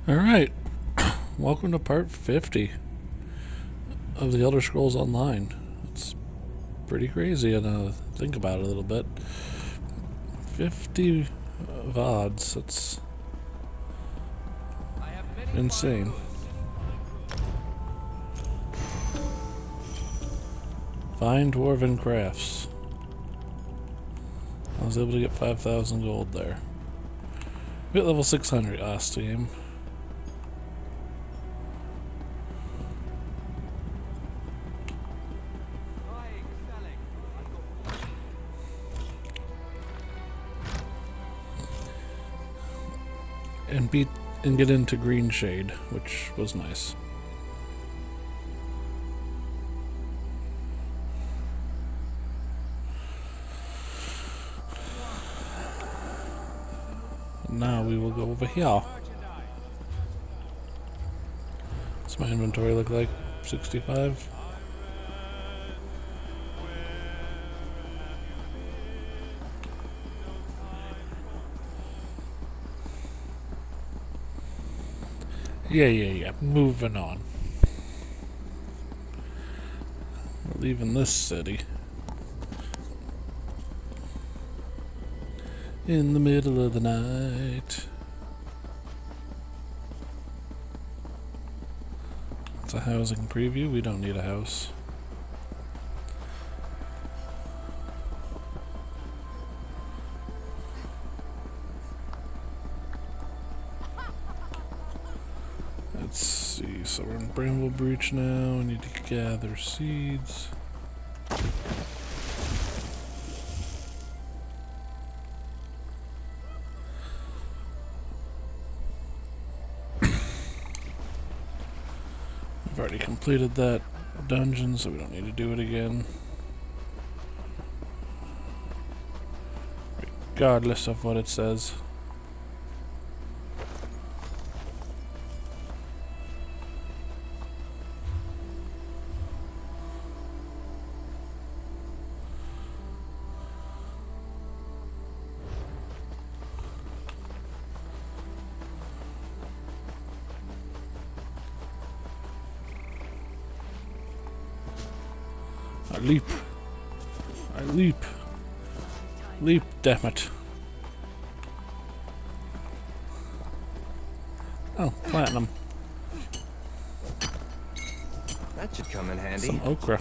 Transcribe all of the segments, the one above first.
Alright, welcome to part 50 of the Elder Scrolls Online. It's pretty crazy, and think about it a little bit. 50 VODs, that's insane. Fine Dwarven Crafts. I was able to get 5,000 gold there. Hit level 600 last game. And get into Green Shade, which was nice. Now we will go over here. What's my inventory look like? 65? Yeah. Moving on. We're leaving this city. In the middle of the night. It's a housing preview. We don't need a house. Let's see, so we're in Bramble Breach now. We need to gather seeds. We've already completed that dungeon, so we don't need to do it again. Regardless of what it says. I leap, damn it. Oh, platinum. That should come in handy. Some okra.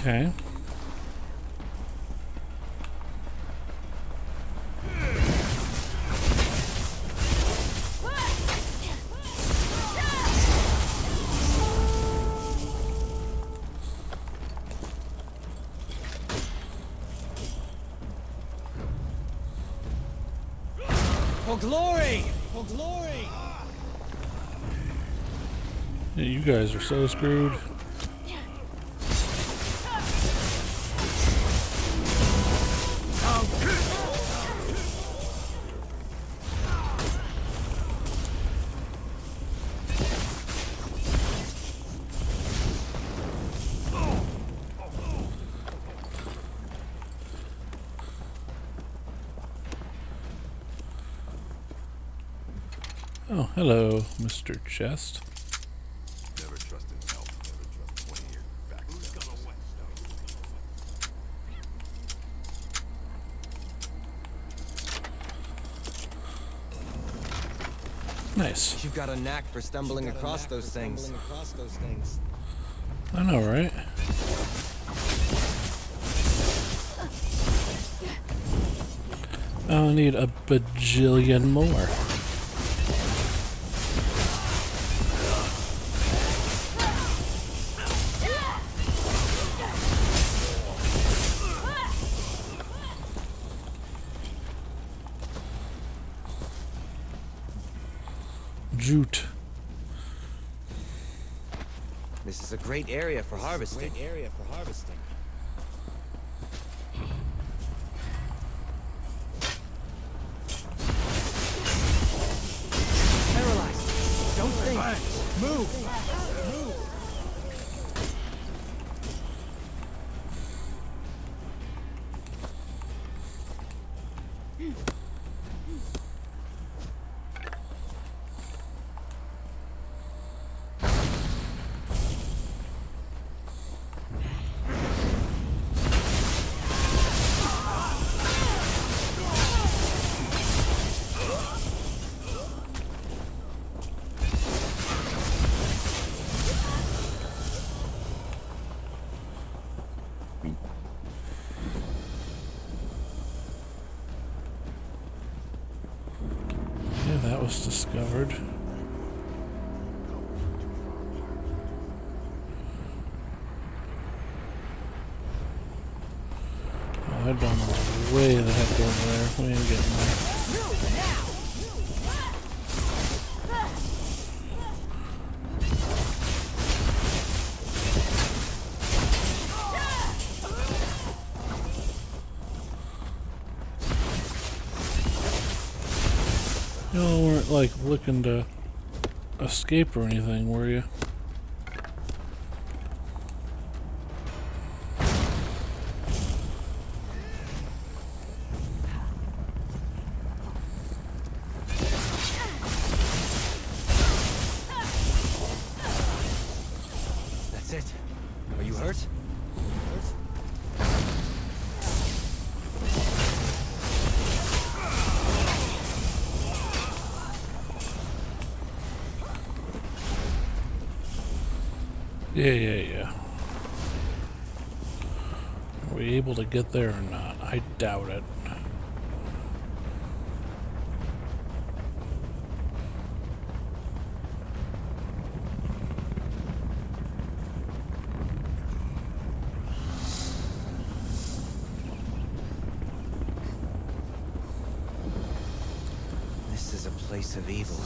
Okay. For glory! For glory! Yeah, you guys are so screwed. Oh, hello, Mr. Chest. Never trusted help. Never trust 20 years back. Who's gonna wet Nice. You've got a knack for stumbling across those things. I know, right? I'll need a bajillion more. Jute. This is a great area for harvesting. Paralyzed. Yeah, that was discovered. Oh, I don't know way the heck over there. We ain't getting there. Y'all weren't like looking to escape or anything, were you? That's it. Are you hurt? Yeah. Are we able to get there or not? I doubt it. This is a place of evil.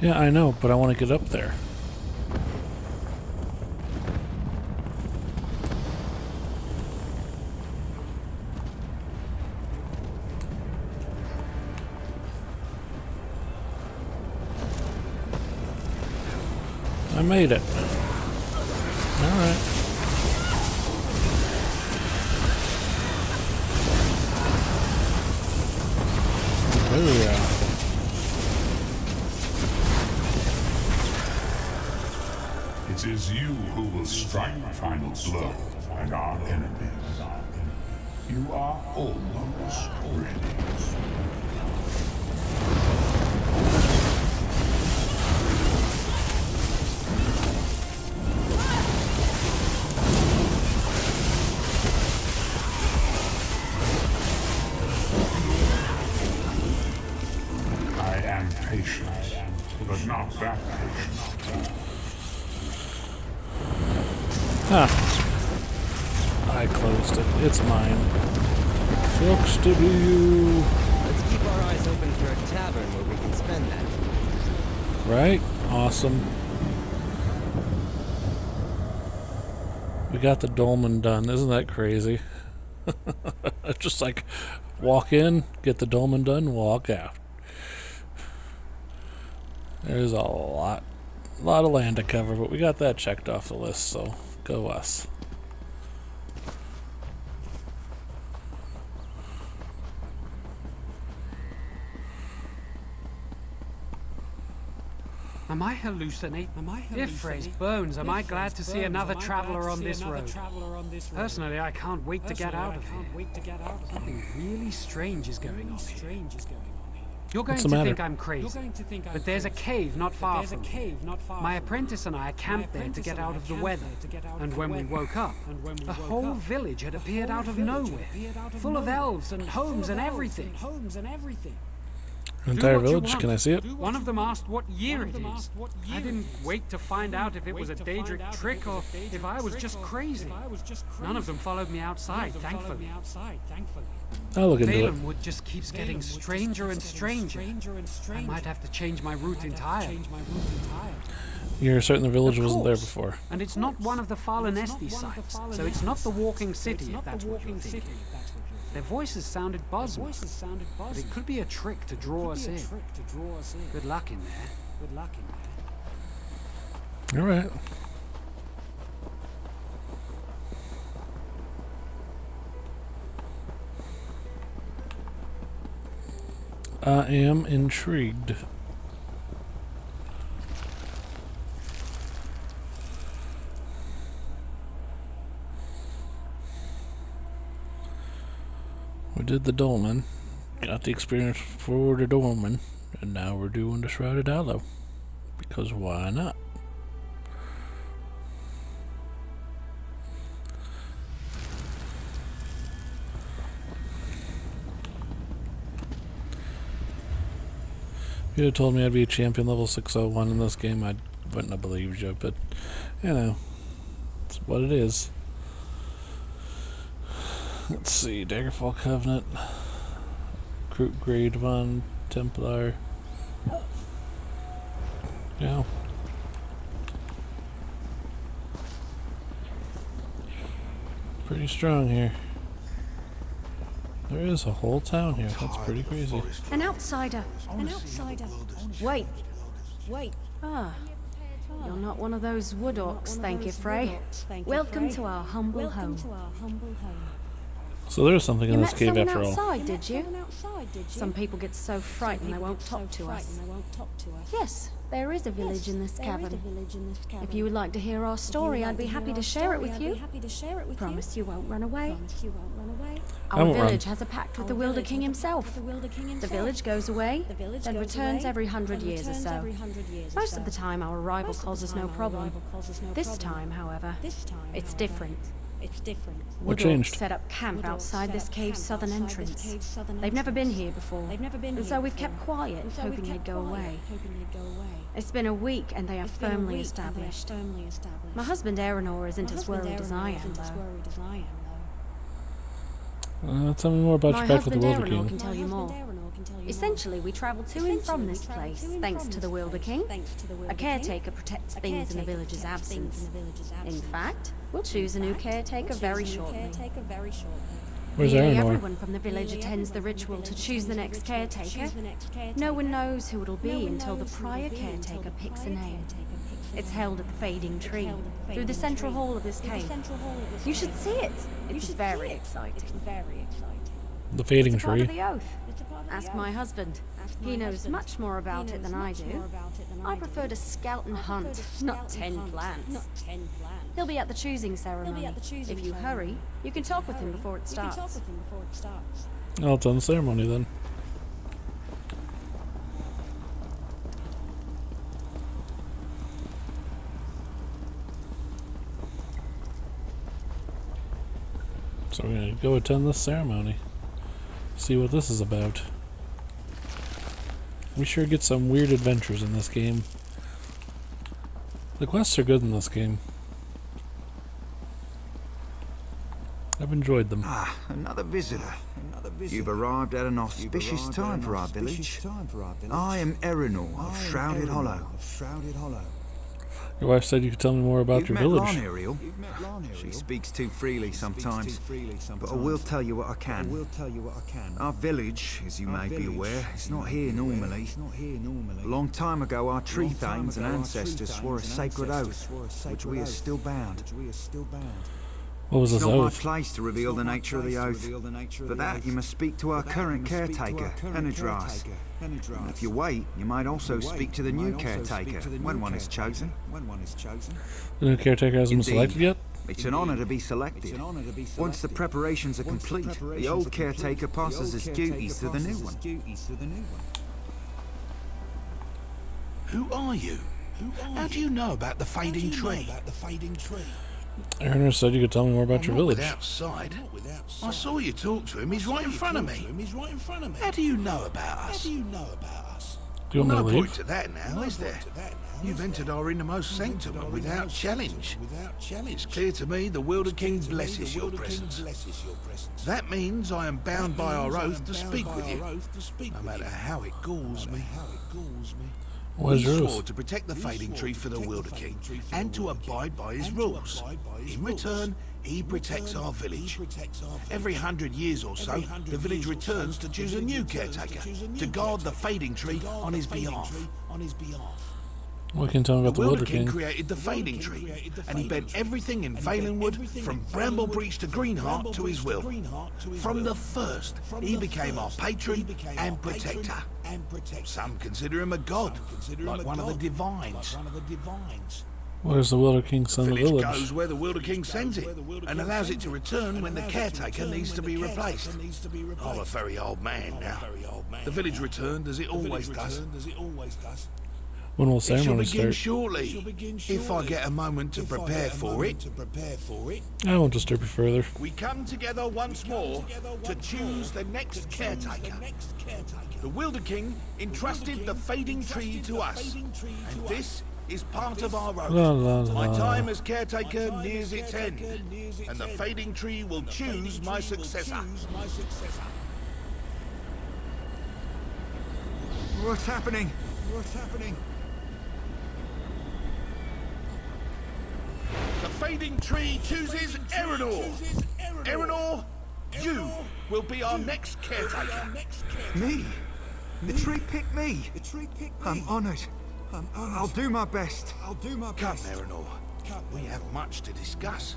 Yeah, I know, but I want to get up there. I made it. Alright. Oh yeah. It is you who will strike the final blow at our enemies. You are almost ready. Patient, but not that patient. I closed it. It's mine. Sucks to be you. Let's keep our eyes open for a tavern where we can spend that. Right? Awesome. We got the dolmen done. Isn't that crazy? Just like walk in, get the dolmen done, walk out. There's a lot of land to cover, but we got that checked off the list, so go us. Am I hallucinating? If raised bones, am I glad to see another traveler on this road? Personally, I can't wait to get out of here. Something really strange is going on here. You're going to think I'm crazy, but there's a cave not far from here. My apprentice and I camped there to get out of the weather, and when we woke up, a whole village had appeared out of nowhere, full of elves and homes and everything. Entire village, can I see it? One of them asked what year it is. I didn't wait to find out if it was a Daedric trick or if I was just crazy. None of them followed me outside, thankfully. I'll look into it. Wood just keeps getting stranger and stranger. I might have to change my route entirely. You're certain the village wasn't there before. And it's not one of the Fallen Esthi sites, so it's not the Walking City if that's what you're thinking. Their voices sounded Bosmer, but it could be a trick to draw us in. Good luck in there. All right. I am intrigued. We did the dolmen, got the experience for the dolmen, and now we're doing the Shrouded Hollow. Because why not? If you had told me I'd be a champion level 601 in this game, I wouldn't have believed you, but, you know, it's what it is. Let's see, Daggerfall Covenant, Grade 1, Templar. Yeah. Pretty strong here. There is a whole town here. That's pretty crazy. An outsider. An outsider. Wait. Wait. Ah. You're not one of those wood orcs, thank you, Frey. Welcome to our humble home. So there's something in this cave after all. Outside, did you? Some people get so frightened they won't talk to us. Yes, there is a village in this cavern. If you would like to hear our story, I'd be happy to share it with you. Promise you won't run away. Our village has a pact with the Wilder King himself. The village goes away, then returns every 100 years or so. Most of the time, our arrival causes no problem. This time, however, it's different. What changed? Set up camp outside this cave's southern entrance. They've never been here before, and so we've kept quiet, hoping they'd go away. It's been a week, and they are firmly established. My husband Aeronor isn't as worried as I am, though. Tell me more about your pact with the Wilder King. Can tell you more. Essentially, we travel to and from this place, thanks to the Wilder King. A caretaker protects things in the village's absence. In fact, we'll choose a new caretaker very shortly. Where's Nearly Aeronor? everyone from the village attends the ritual to choose the next caretaker. No one knows who it'll be until the prior caretaker picks a name. It's held at the Fading Tree, through the central hall of this cave. You should see it. It's very exciting. The Fading It's a part Tree. of the oath. Ask my husband. He knows much more about it than I do. I prefer to scout and hunt, not tend plants. He'll be at the choosing ceremony. If you hurry, you can talk with him before it starts. Oh, it's on the ceremony then. So we're gonna go attend this ceremony. See what this is about. We sure get some weird adventures in this game. The quests are good in this game. I've enjoyed them. Ah, another visitor. You've arrived at an auspicious time for our village. I am Aeronor of Shrouded Hollow. Your wife said you could tell me more about your village. Lionne, Ariel. She speaks too freely sometimes, but I will tell you what I can. Our village, as you may be aware, is not here normally. A long time ago, our tree thanes and ancestors swore a sacred oath, which we are still bound. What was this It's not my oath? place to reveal the nature of the oath. For that, you must speak to our current caretaker, Enedras. And if you wait, you might also speak to the new caretaker when one is chosen. The new caretaker hasn't been selected yet? It's an honor to be selected. Once the preparations are complete, the old caretaker passes his duties to the new one. Who are you? How do you know about the Fading Tree? Aeronor said you could tell me more about your Not village. with outside. I saw you talk to him. He's right in front of me. How do you know about us? Do you want me to No point leave? to that now, is there? You've entered our innermost sanctum and without challenge. It's clear to me the Wilder King blesses your presence. That means I am bound by our oath to speak with you, no matter how it galls me. What is We yours? swore to protect the Fading Tree for the Wilder King and to abide by his rules. In return, he protects our village. Every 100 years or so, the village returns to choose a new caretaker to guard the Fading Tree on his behalf. What can you tell me about the Wilder King? created the fading tree, and he bent everything in Valenwood, from Bramblebreach to Greenheart, to his will. From the first, he became our patron and protector. Some consider him a god, like one of the divines. Where's the Wilder King send the Village village? goes where the Wilder King sends it, and allows it to return when the caretaker needs to be replaced. I'm a very old man now. The village returned as it always does. When will It shall ceremony begin start? shortly, if I get a moment to prepare for it. I won't disturb you further. We come together once more to choose the next caretaker. The Wilder King entrusted the fading tree to us, and this is part of our oath. La, la, la. My time as caretaker nears its end, and the fading tree will choose my successor. What's happening? The fading tree chooses Erenor. Erenor, you will be our next caretaker. Me? The tree picked me. I'm honored. I'll do my best. Come, Erenor. We have much to discuss.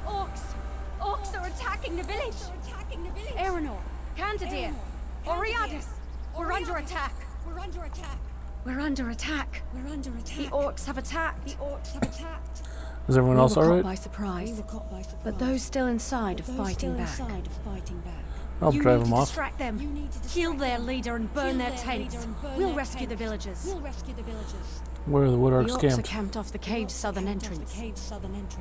Orcs are attacking the village. Erenor, Candidir, Oriadus, we're under attack. We're under attack. The orcs have attacked. Is everyone else We were alright? caught by surprise, but those still inside are fighting back. I'll You drive need them to off. distract them, kill their leader and burn their tents. We'll rescue the villagers. Where are the wood The orcs orcs are camped? camped off the cave's southern entrance.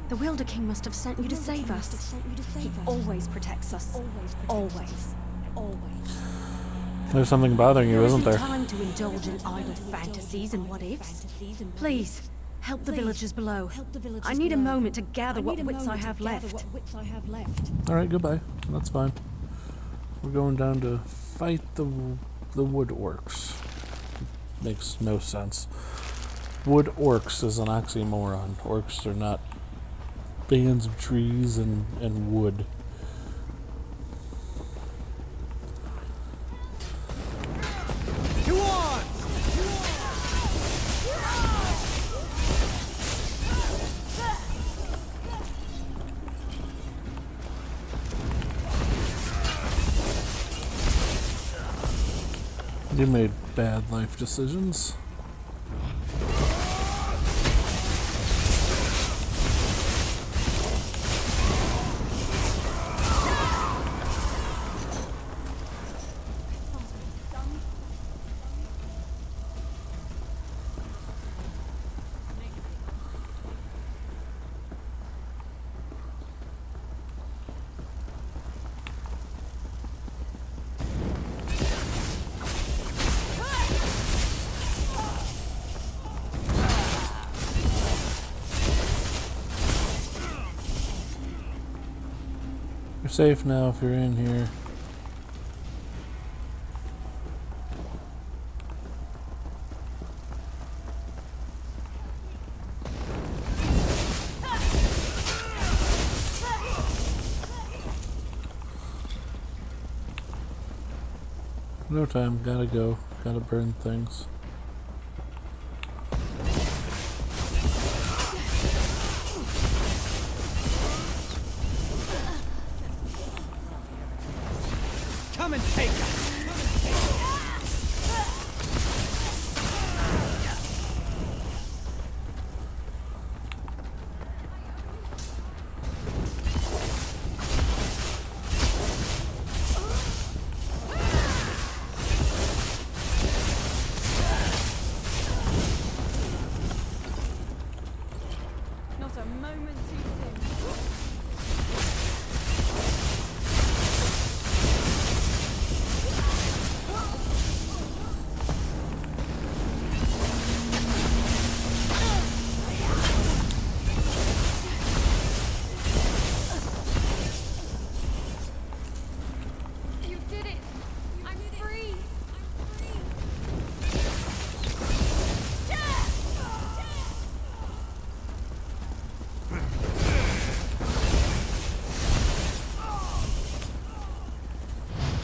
The Wilder King must have sent you to save us. He always protects us. Always. There's something bothering you, There isn't isn't there? time to indulge in idle fantasies and what-ifs. Please, help the villagers below. I need a moment to gather what wits I have left. Alright, goodbye. That's fine. We're going down to fight the wood orcs. Makes no sense. Wood orcs is an oxymoron. Orcs are not bands of trees and wood. You made bad life decisions. You're safe now if you're in here. No time, gotta go. Gotta burn things. Come and take us! Not a moment too soon. You did it! I'm free!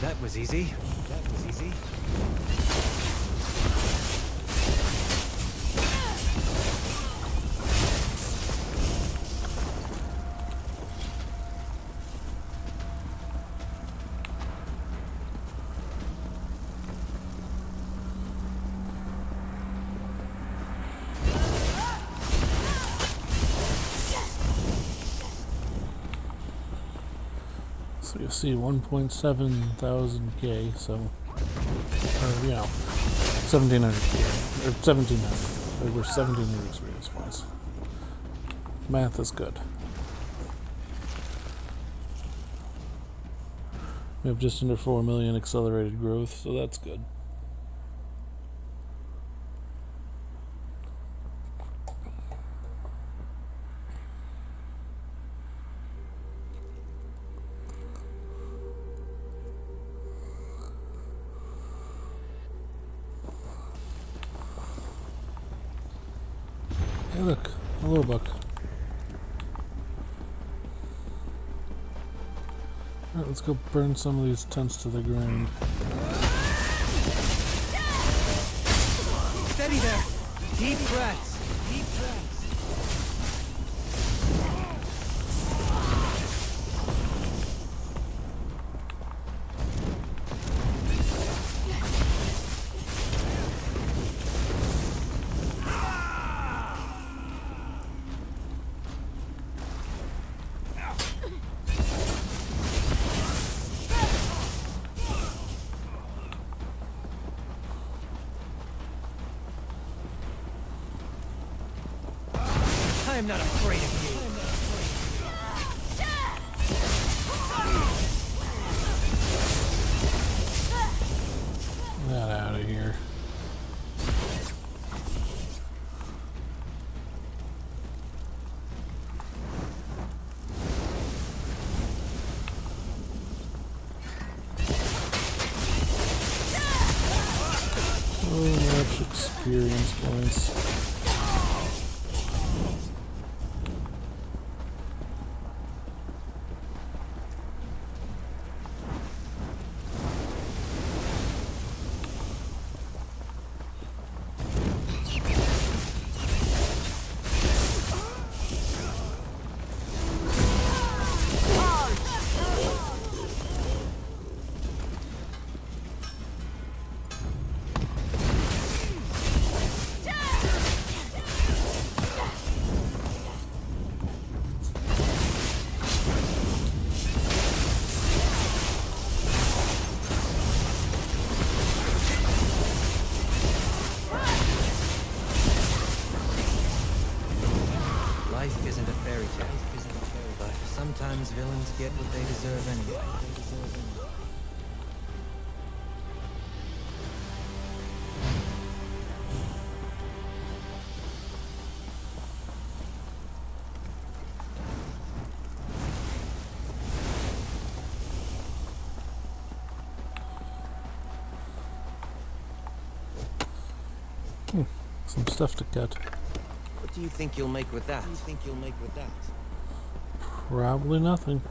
That was easy. So you see 1.7 thousand K, so, or, you know, 1,700 K, or 1,700, over 1,700 experience points. Math is good. We have just under 4 million accelerated growth, so that's good. Hey look, hello Buck. Alright, let's go burn some of these tents to the ground. Steady there. Deep breaths. Deep breaths. I am not afraid of you. Get out of here. So much experience points. Life isn't a fairy tale, but sometimes villains get what they deserve anyway. Some stuff to cut. What do you think you'll make with that? Probably nothing.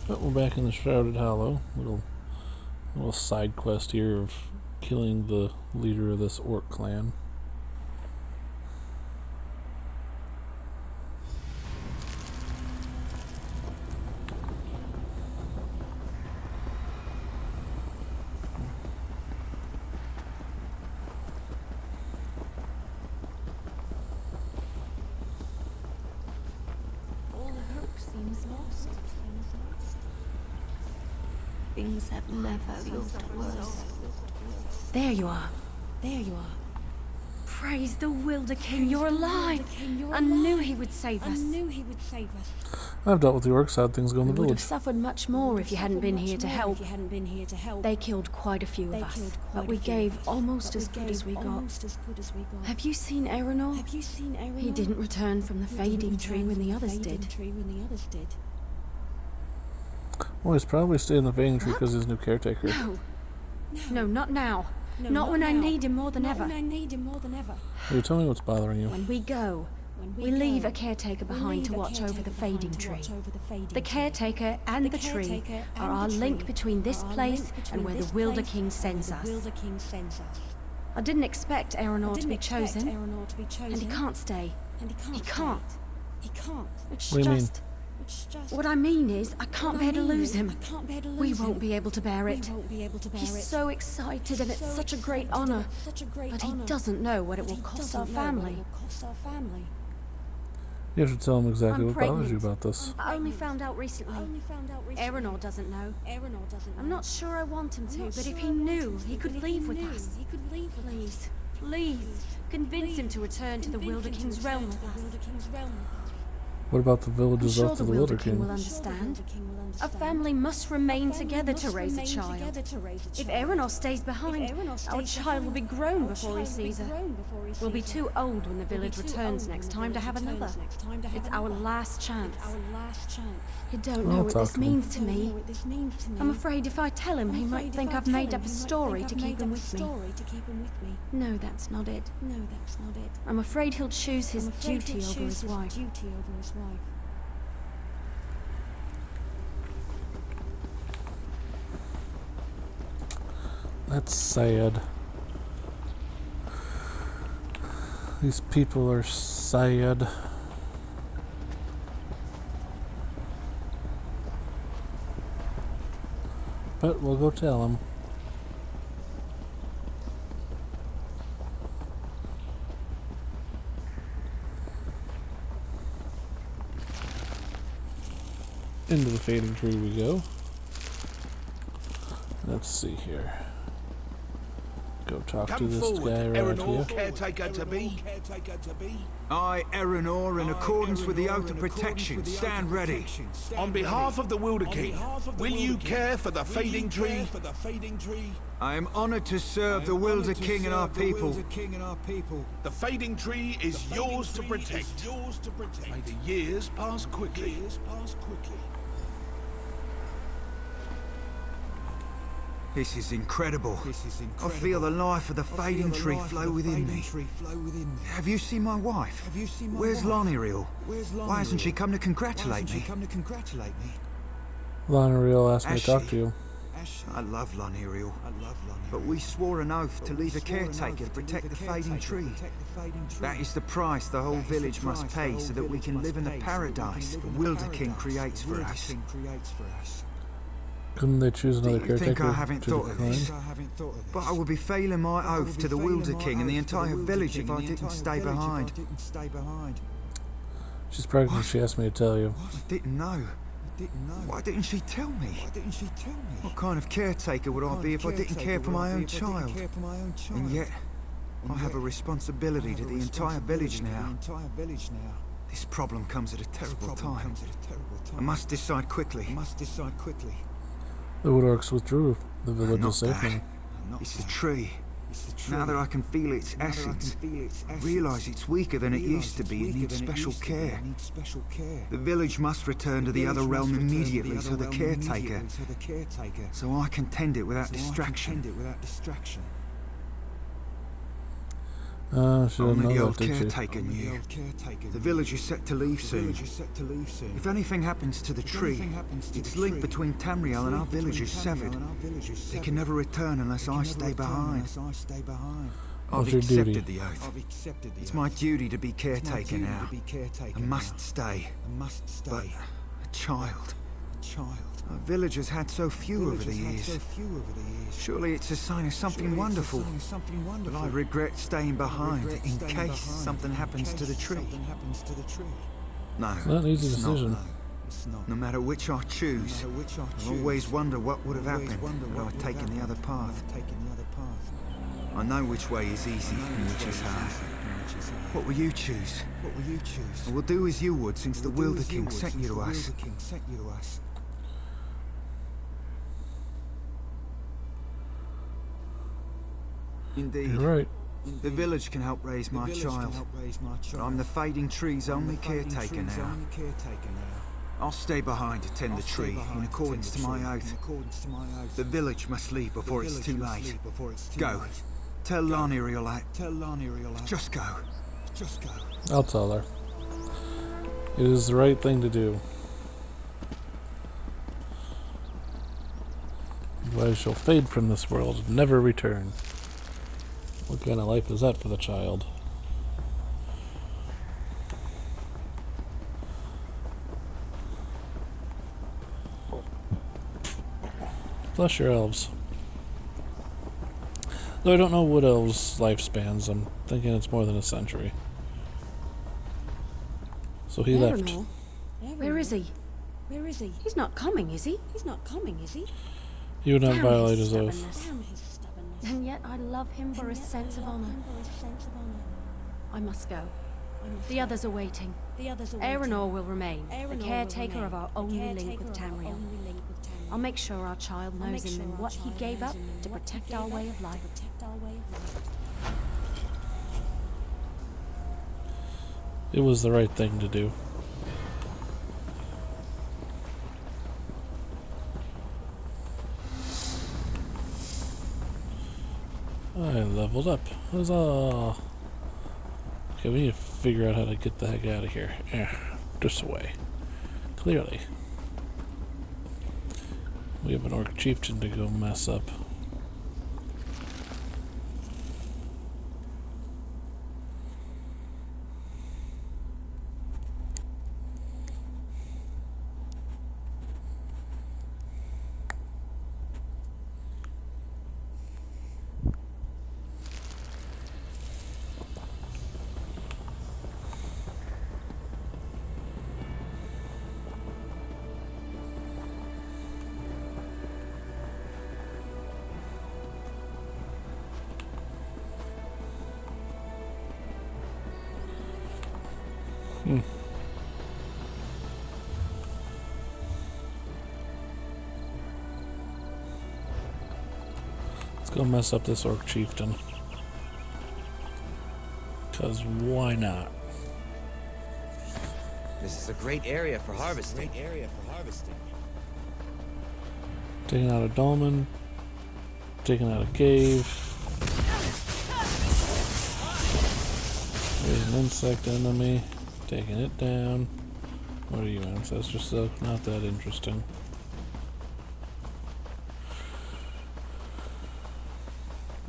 But we're back in the Shrouded Hollow. Little side quest here of killing the leader of this orc clan. Things have never looked worse. There you are. There you are. Praise the Wilder King, you're alive! I knew he would save us. I've dealt with the orcs, how things go in the We would have village. suffered much more if you hadn't been here to help. They killed quite a few of us, but we gave almost as good as we got. Have you seen Aeronor? He didn't return from the fading tree when the others did. Well, he's probably staying in the Fading Tree because he's new caretaker. No, not now. Not when I need him more than ever. You tell me what's bothering you. When we go, we leave a caretaker behind to watch over the fading tree. The caretaker and the tree are our link between this place and where the Wilder King sends us. I didn't expect Aeronor to be chosen, and he can't stay. He can't. It's What do you mean? What I mean is, I can't bear to lose him. We won't be able to bear it. He's so excited and it's such a great honor. But he doesn't know what it will cost our family. You have to tell him exactly I'm what bothers pregnant. you about this. I only found out recently. Aeronor doesn't know. I'm not sure I want him to, but if he knew, he could leave with us. Please, please, convince him to return to the Wilder King's realm with us. What about the I'm villages sure up the to the Wilder Wilder King will King? understand. A family must remain together to raise a child. If Aeronor stays behind, our child will be grown before he sees her. We'll be too old when the village returns next time to have another. It's our last chance. You don't know I'll what talk this to him. means to me. I'm afraid if I tell him, he might think I've made up a story to keep him with me. No, that's not it. I'm afraid he'll choose his duty over his wife. That's sad. These people are sad. But we'll go tell him. Into the fading tree we go. Let's see here. Go talk to Come this forward, guy right Aeronor, here. caretaker to be. I, Aeronor, in accordance with the Oath of Protection, stand ready. On behalf of the Wilder King, will you care for the fading tree? I am honored to serve the Wilder King and our people. The fading tree is yours to protect. May the years pass quickly. This is incredible. I feel the life of the fading tree flow within me. Have you seen my wife? Where's Lionne? Why hasn't she come to congratulate me? Lionne asked me to talk to you. I love Lionne, but we swore an oath to leave a caretaker to protect the fading tree. That is the price the whole village must pay so that we can live in the paradise the Wilder King creates for us. Couldn't they choose another Do you think caretaker I haven't to thought of decline? this? But I would be failing my oath to the Wilder King and the entire village if I didn't stay behind. She's pregnant, she asked me to tell you. I didn't know. Why didn't she tell me? What kind of caretaker would I be if I didn't care for my own child? And yet, I have a responsibility to the entire village now. This problem comes at a terrible time. I must decide quickly. The Woodorks withdrew. The village Not is safe that. now. It's the tree. Now that I can feel its essence, I realise it's weaker than it used to be and needs special care. The village must return to the other realm immediately so the caretaker, so I can tend it without distraction. She didn't Only the know old that, did she? caretaker knew. The village is set to leave soon. If anything happens to the tree, its link between Tamriel and our village is severed. They can never return unless I stay behind. I've What's your duty? accepted the oath. It's my duty to be caretaker now. I must stay. But a child. Our village has had so few over the years. Surely it's a sign of something wonderful. But I regret staying behind in case something happens to the tree. No, Not an easy it's not. decision. No matter which I choose, I'll always wonder what would have happened had I taken the other path. I know which way is easy and which is hard. What will you choose? I will do as you would since the Wilder King sent you to us. Indeed. You're right. The village can help raise my child, but I'm the fading tree's only caretaker now. I'll stay behind to tend the tree, in accordance to my oath. The village must leave before it's too late. Go. Tell Lionne you'll act. Just go. I'll tell her. It is the right thing to do. Otherwise she'll fade from this world and never return. What kind of life is that for the child? Bless your elves. Though I don't know what elves' lifespans, I'm thinking it's more than a century. So he left. Where is he? He's not coming, is he? You would not Damn violate his his oath. stubbornness. And yet I love him for his sense of honor. I must go. The others are waiting. Aeronor will remain, the caretaker of our only link with Tamriel. I'll make sure our child knows in them what he gave up to protect our way of life. It was the right thing to do. I leveled up. Huzzah! Okay, we need to figure out how to get the heck out of here. This way. Clearly. We have an orc chieftain to go mess up. Let's go mess up this orc chieftain. 'Cause why not? This is a great area for harvesting. Taking out a dolmen. Taking out a cave. There's an insect enemy. Taking it down. What are you, Ancestor Silk? Not that interesting.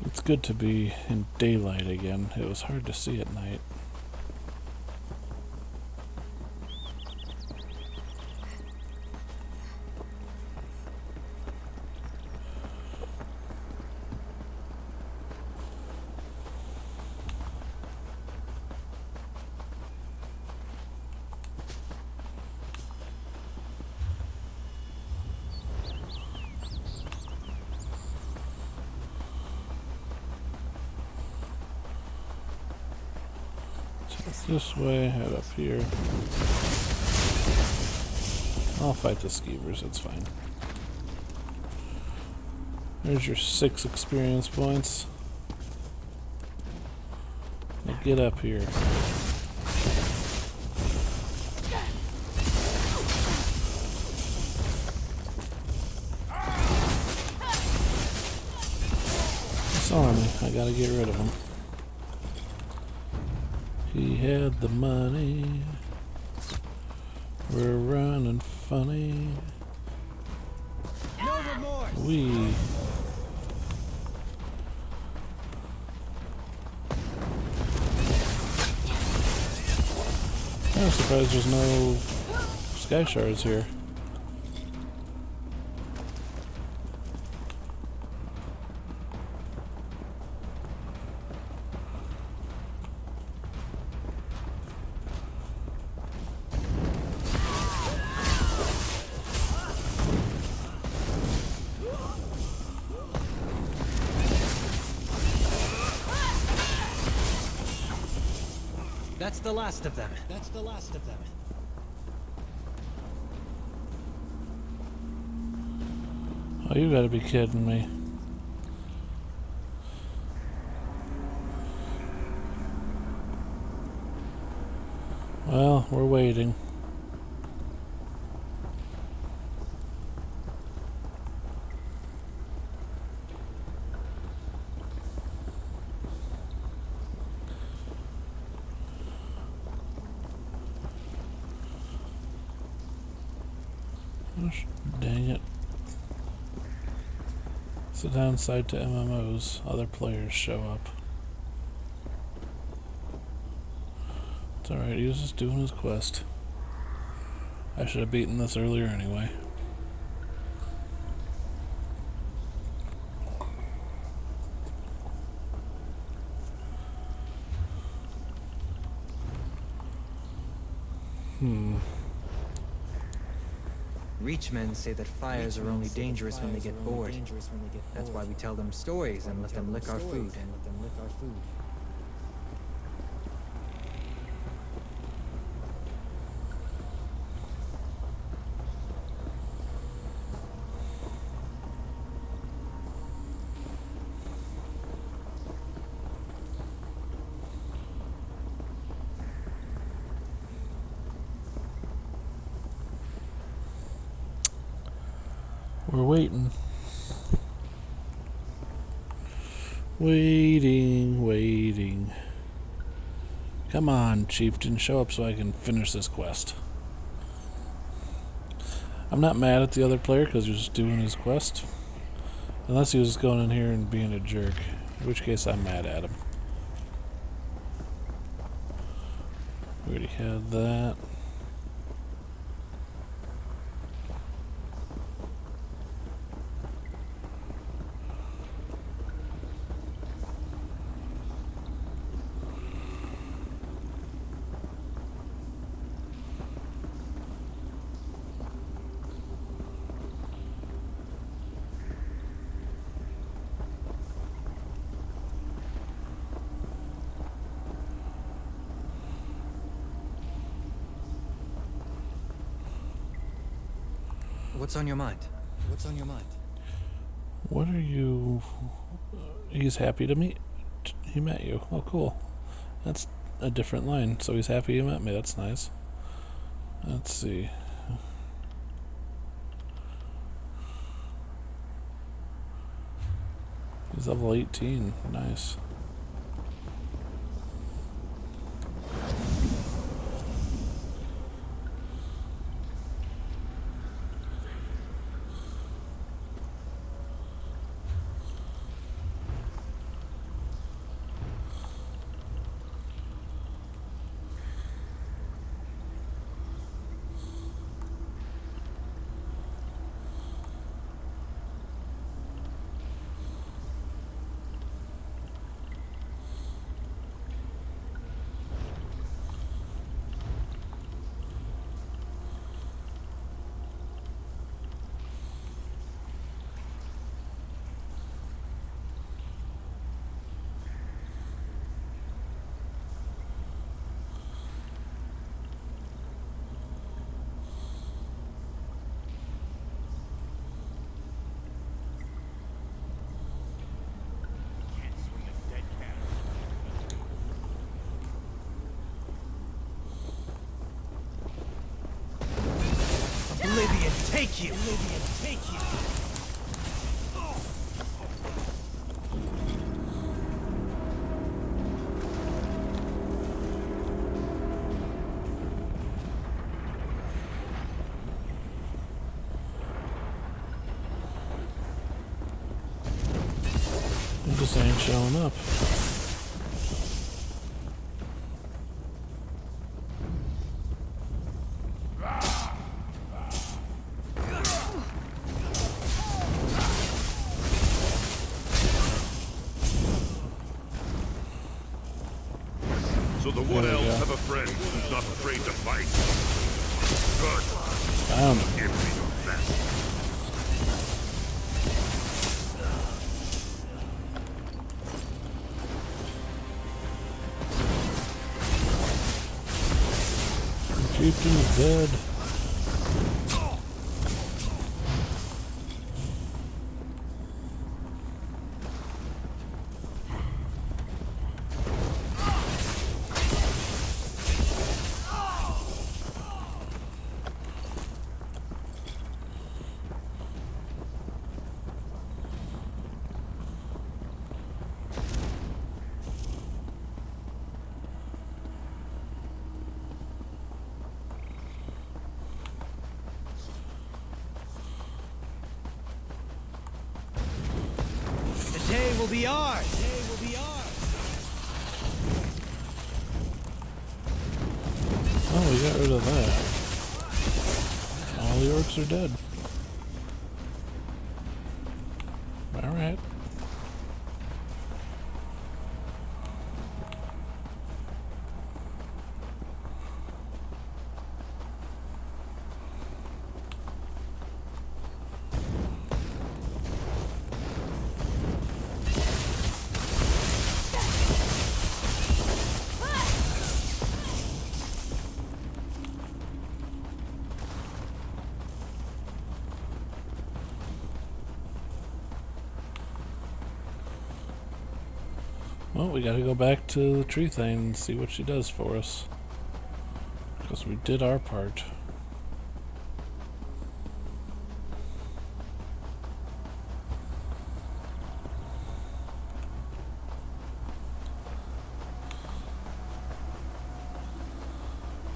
It's good to be in daylight again. It was hard to see at night. This way, head up here. I'll fight the skeevers, it's fine. There's your 6 experience points. Now get up here. He's on me. I gotta get rid of him. He had the money. We're running funny. No remorse. I'm surprised there's no sky shards here. That's the last of them. Oh, you gotta be kidding me. Well, we're waiting. Gosh, dang it. It's the downside to MMOs. Other players show up. It's alright, he was just doing his quest. I should have beaten this earlier anyway. Reachmen say that fires are only dangerous when they get bored. That's why we tell them stories and let them lick our food. We're waiting. Waiting. Come on, Chieftain, show up so I can finish this quest. I'm not mad at the other player because he was just doing his quest. Unless he was going in here and being a jerk. In which case I'm mad at him. We already had that. What's on your mind? What are you... He's happy to meet... He met you. Oh, cool. That's a different line. So he's happy he met me. That's nice. Let's see. He's level 18. Nice. Oblivion, take you! He just ain't showing up. So the Wood Elves have a friend who's not afraid to fight. Good. Found him. Give me your best. The chieftain is dead. will be ours! Oh, we got rid of that. All the orcs are dead. Alright. Well, we gotta go back to the tree thing and see what she does for us. Because we did our part.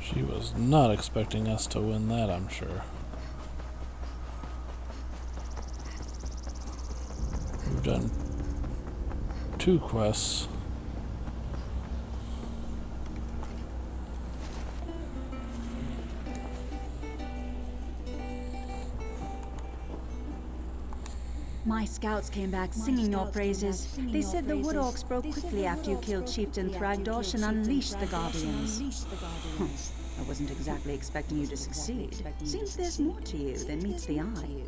She was not expecting us to win that, I'm sure. We've done 2 quests. My scouts came back singing your praises. They said the Wood Orcs broke quickly after you killed Chieftain Thragdosh and unleashed the Guardians. I wasn't exactly expecting you to succeed. Seems there's more to you than meets the eye.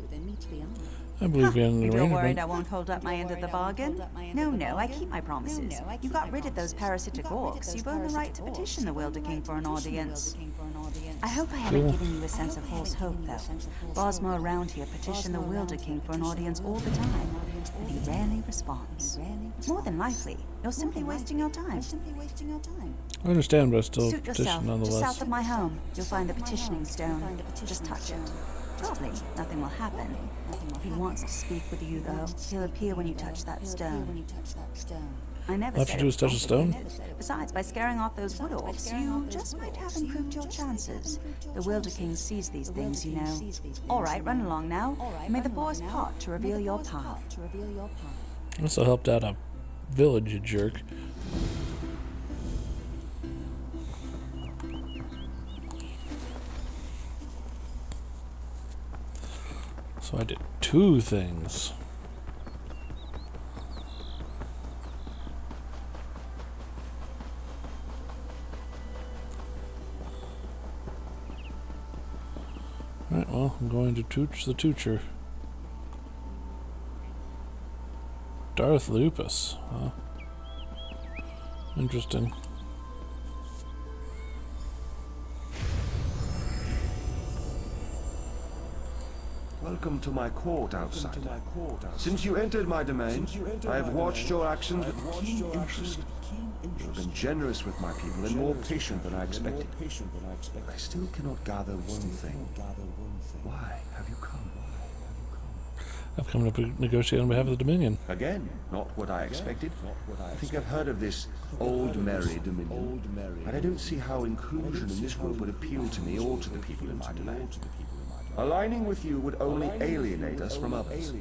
I believe in You're arrangement. worried I won't hold up my end of the bargain? No, I keep my promises. You got rid of those parasitic orcs. You've earned the right to petition the Wilder King for an audience. I hope I haven't given you a sense of false hope, though. Bosma around here petition the Wilder King for an audience all the time, and he rarely responds. More than likely, you're simply wasting your time. I understand, but I still Suit petition yourself. Just nonetheless. south of my home, you'll find the petitioning stone. Just touch it. Probably nothing will happen. If he wants to speak with you, though, he'll appear when you touch that stone. I never All you have to do is touch a stone? Besides, by scaring off those wood orcs, you just might have improved your chances. The Wilder King sees these things, you know. All right, run along now. And may the boars part to reveal your path. Also helped out a village, you jerk. So I did 2 things. Alright, well, I'm going to Tooch the Toocher. Darth Lupus, huh? Interesting. Welcome to my court, outsider. Since you entered my domain, I have watched your actions with keen interest. You have been generous with my people and more patient than I expected. But I still cannot gather one thing. Why have you come? I've come to negotiate on behalf of the Dominion. Again, not what I expected. I think I've heard of this old merry Dominion, but I don't see how inclusion in this world would appeal to me or to the people in my domain. Aligning with you would only alienate us from others.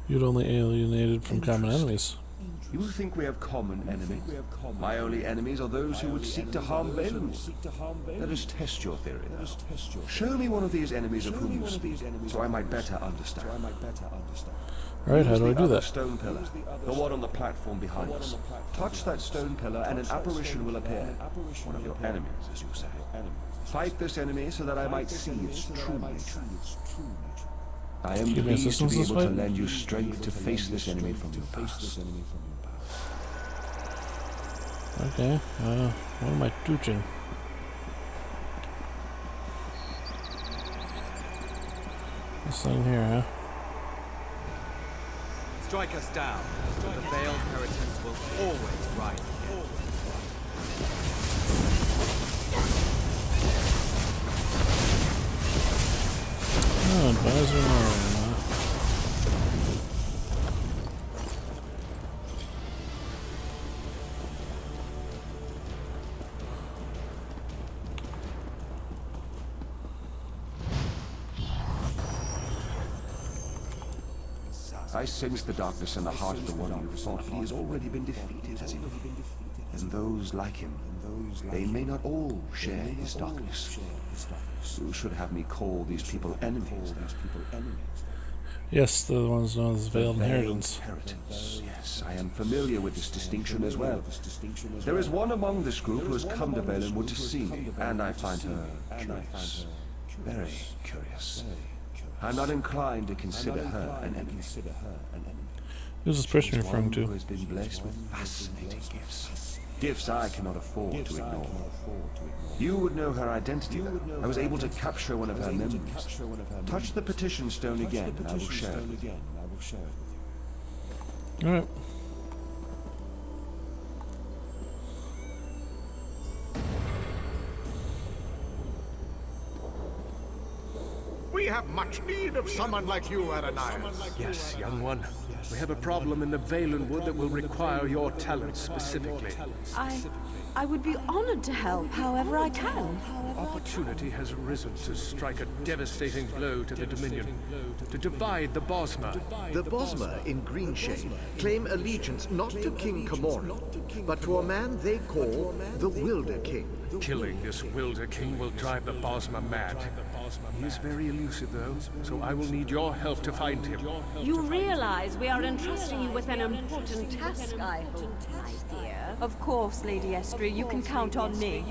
You'd only alienated from common enemies. You think we have common enemies? My only enemies are those who would seek to harm Balaam. Let us test your theory now. Show me one of these enemies of whom you speak, so I might better understand. Alright, how do I do The that? stone pillar, the one on the platform behind us. Touch that stone pillar and an apparition will appear. One of your enemies, as you say. Fight this enemy so that I might see its true nature. I am Give me pleased to assistance be this able to fight? lend you strength to face this enemy from your past. Okay, what am I tooching? This thing here, huh? Strike us down, but the veiled inheritance will always rise again. Oh, advisor Marion, huh? I sense the darkness in the heart of the one you thought he has already been defeated, has he not? And those like him, they may not all share his darkness. You should have me call these people enemies. Yes, the ones known as veiled inheritance. Yes, I am familiar with this distinction as well. There is one among this group who has come to Valenwood to see me, and I find her curious. Very curious. I'm not inclined to consider her an enemy. Who's this person you're referring to? Who has been blessed with fascinating gifts. Gifts I cannot afford to ignore. You would know her identity, though. I was able to capture one of her memories. Touch the petition stone again, and I will share it. Alright. We have much need of someone like you, Ananias. Yes, young one. We have a problem in the Valenwood that will require your talents specifically. I would be honored to help however I can. Opportunity has arisen to strike a devastating blow to the Dominion, to divide the Bosmer. The Bosmer in Greenshade claim allegiance not to King Camoran, but to a man they call the Wilder King. Killing this Wilder King will drive the Bosmer mad. He is very elusive, though, so I will need your help to find him. You realize we are entrusting you with an important task, I hope, my dear. Of course, Lady Estrie, you can count on me.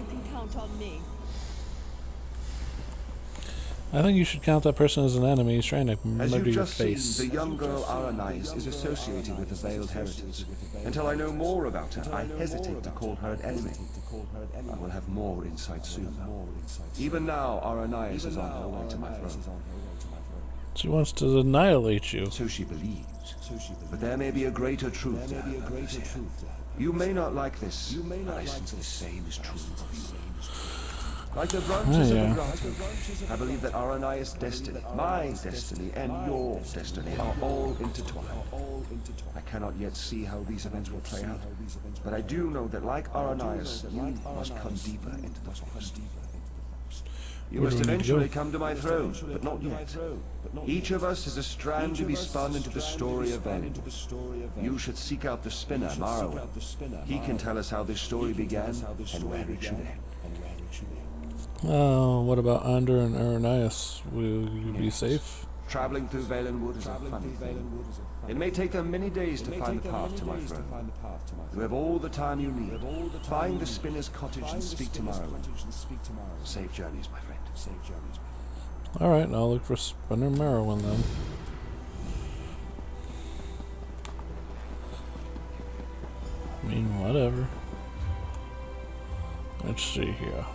I think you should count that person as an enemy. He's trying to As murder you've your just face. seen, the young girl Aranais is associated with the Veiled Heritage. Until I know more about her, I hesitate to call her an enemy. I will have more insight soon. Even now, Aranais is on her way to my throne. She wants to annihilate you. So she believes. But there may be a greater truth to her purpose here. You may not like this, but I sense the same is true of you. Like the branches of a grotto, I believe that Aranais' destiny, my destiny, and your destiny are all intertwined. I cannot yet see how these events will play out, but I do know that like Aranais, you must come deeper into the forest. You must eventually come to my throne, but not yet. Each of us is a strand to be spun into the story of Valenwood. You should seek out the spinner, Marowell. He can tell us how this story began and where it should end. Oh, what about Ander and Aranais? Will you be safe? Traveling through Valenwood is a funny thing. It may take them many days to find the path to my throne. You have all the time you need. Find the spinner's cottage and speak to Marowell. Safe journeys, my friend. Alright, I'll look for Spinner Merowyn then. I mean, whatever. Let's see here.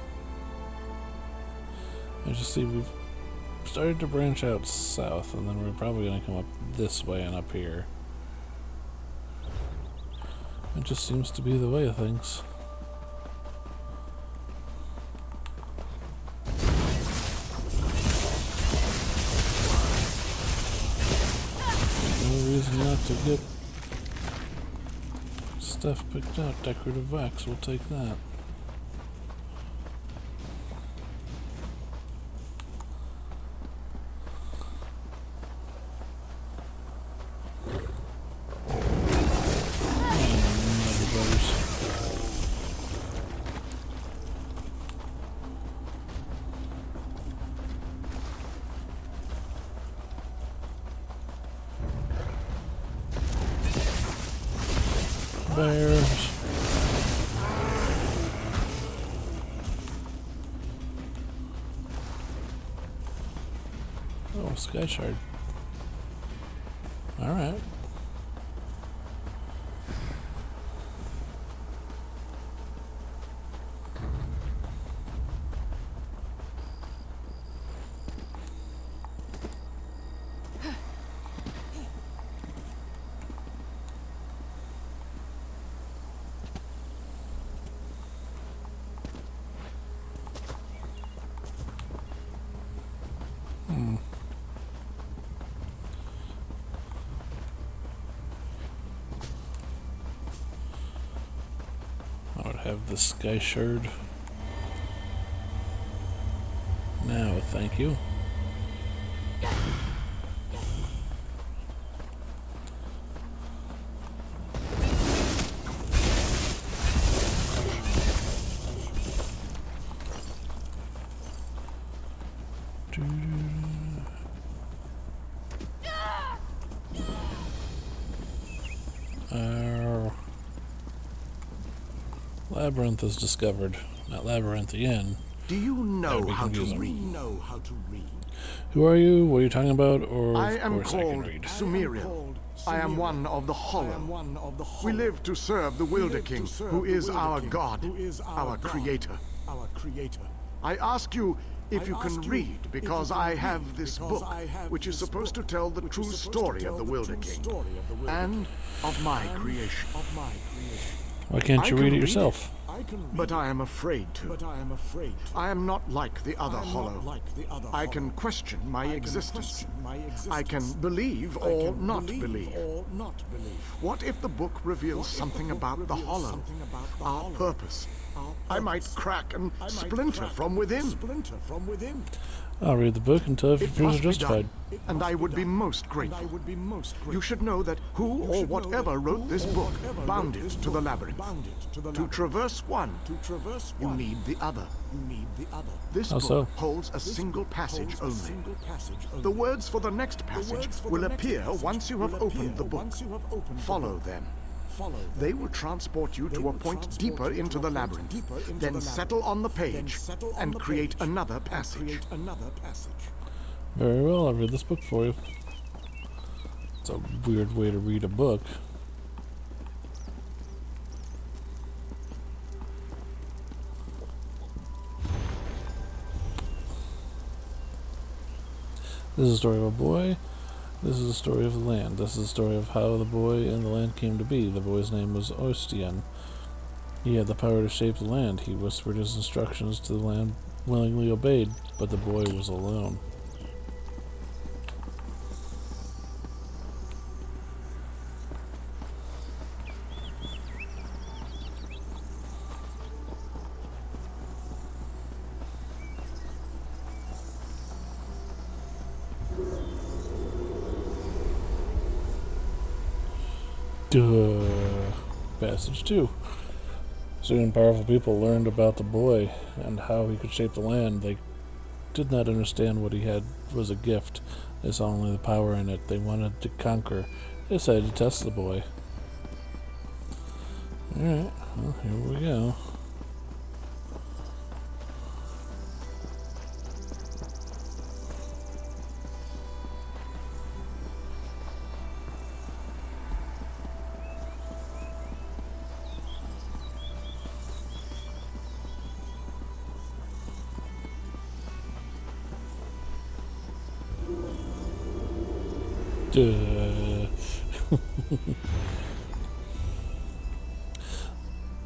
I just see we've started to branch out south, and then we're probably going to come up this way and up here. It just seems to be the way of things. No reason not to get stuff picked out. Decorative wax, we'll take that. Bears. Oh, Sky Shard. Alright. I would have the Sky Shard. Now, thank you. Labyrinth is discovered. Not labyrinthian. Do you know how to confusing. read? Who are you? What are you talking about? Or I of am course I can called read. Sumerian. I am one of the Hollow. We live to serve the Wilder King, who is our god, our creator. I ask you if you can read, because I have this book, which is supposed to tell the true story of the Wilder King, and of my creation. Why can't you read it yourself? But I am afraid to. I am not like the other Hollow. I can question my existence. I can believe or not believe. What if the book reveals something about the Hollow, our purpose? I might crack and splinter from within. I'll read the book and tell if your fears are justified. And I would be most grateful. You should know that who or whatever wrote this book bound it to the labyrinth. To traverse one, you need the other. This How book so? holds a single passage only. The words for the next passage will appear once you have opened the book. Follow them. They will transport you to a point deeper into the labyrinth, then settle on the page and create another passage. Very well, I'll read this book for you. It's a weird way to read a book. This is a story of a boy. This is the story of the land. This is the story of how the boy and the land came to be. The boy's name was Ostian. He had the power to shape the land. He whispered his instructions to the land, willingly obeyed, but the boy was alone. Passage 2. Soon powerful people learned about the boy and how he could shape the land. They did not understand what he had was a gift. They saw only the power in it. They wanted to conquer. They decided to test the boy. Alright, well, here we go.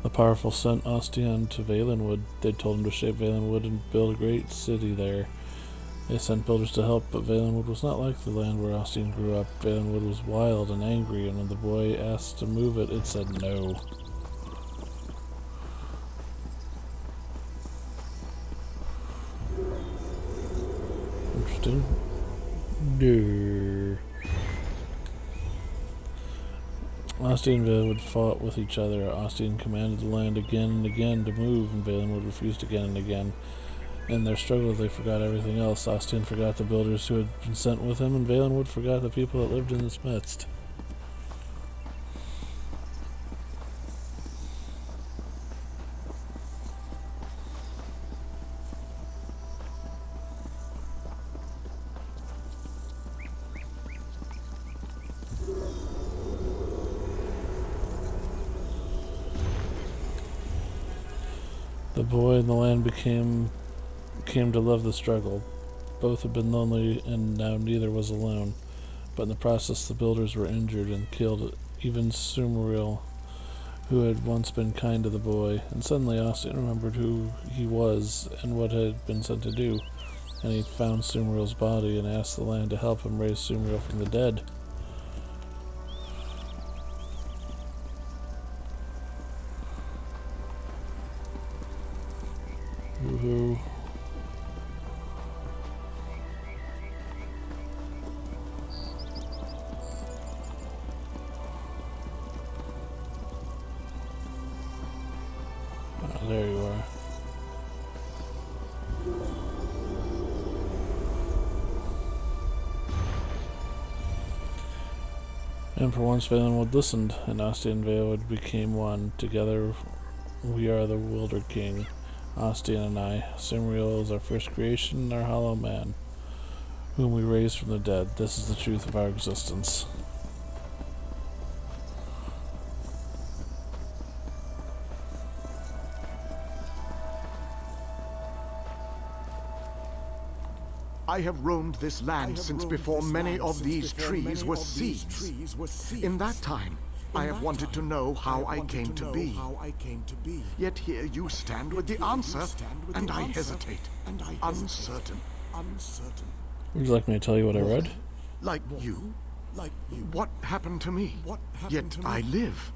The powerful sent Ostian to Valenwood. They told him to shape Valenwood and build a great city there. They sent builders to help, but Valenwood was not like the land where Ostian grew up. Valenwood was wild and angry, and when the boy asked to move it, it said no. Interesting. No. Ostian and Valenwood fought with each other. Ostian commanded the land again and again to move, and Valenwood refused again and again. In their struggle, they forgot everything else. Ostian forgot the builders who had been sent with him, and Valenwood forgot the people that lived in its midst. The boy and the land came to love the struggle. Both had been lonely, and now neither was alone. But in the process, the builders were injured and killed, even Sumeriel, who had once been kind to the boy. And suddenly Ostian remembered who he was and what had been sent to do. And he found Sumeriel's body and asked the land to help him raise Sumeriel from the dead. Woohoo. Oh, there you are. And for once, Valenwood listened, and Asti and Valenwood became one. Together, we are the Wilder King, Asti and I. Simriel is our first creation, our hollow man, whom we raised from the dead. This is the truth of our existence. I have roamed this land since before many of these trees were seeds. In that time, I have wanted to know how I came to be. Yet here you stand with the answer, and I hesitate, uncertain. Would you like me to tell you what I read? Like you? What happened to me? Yet I live,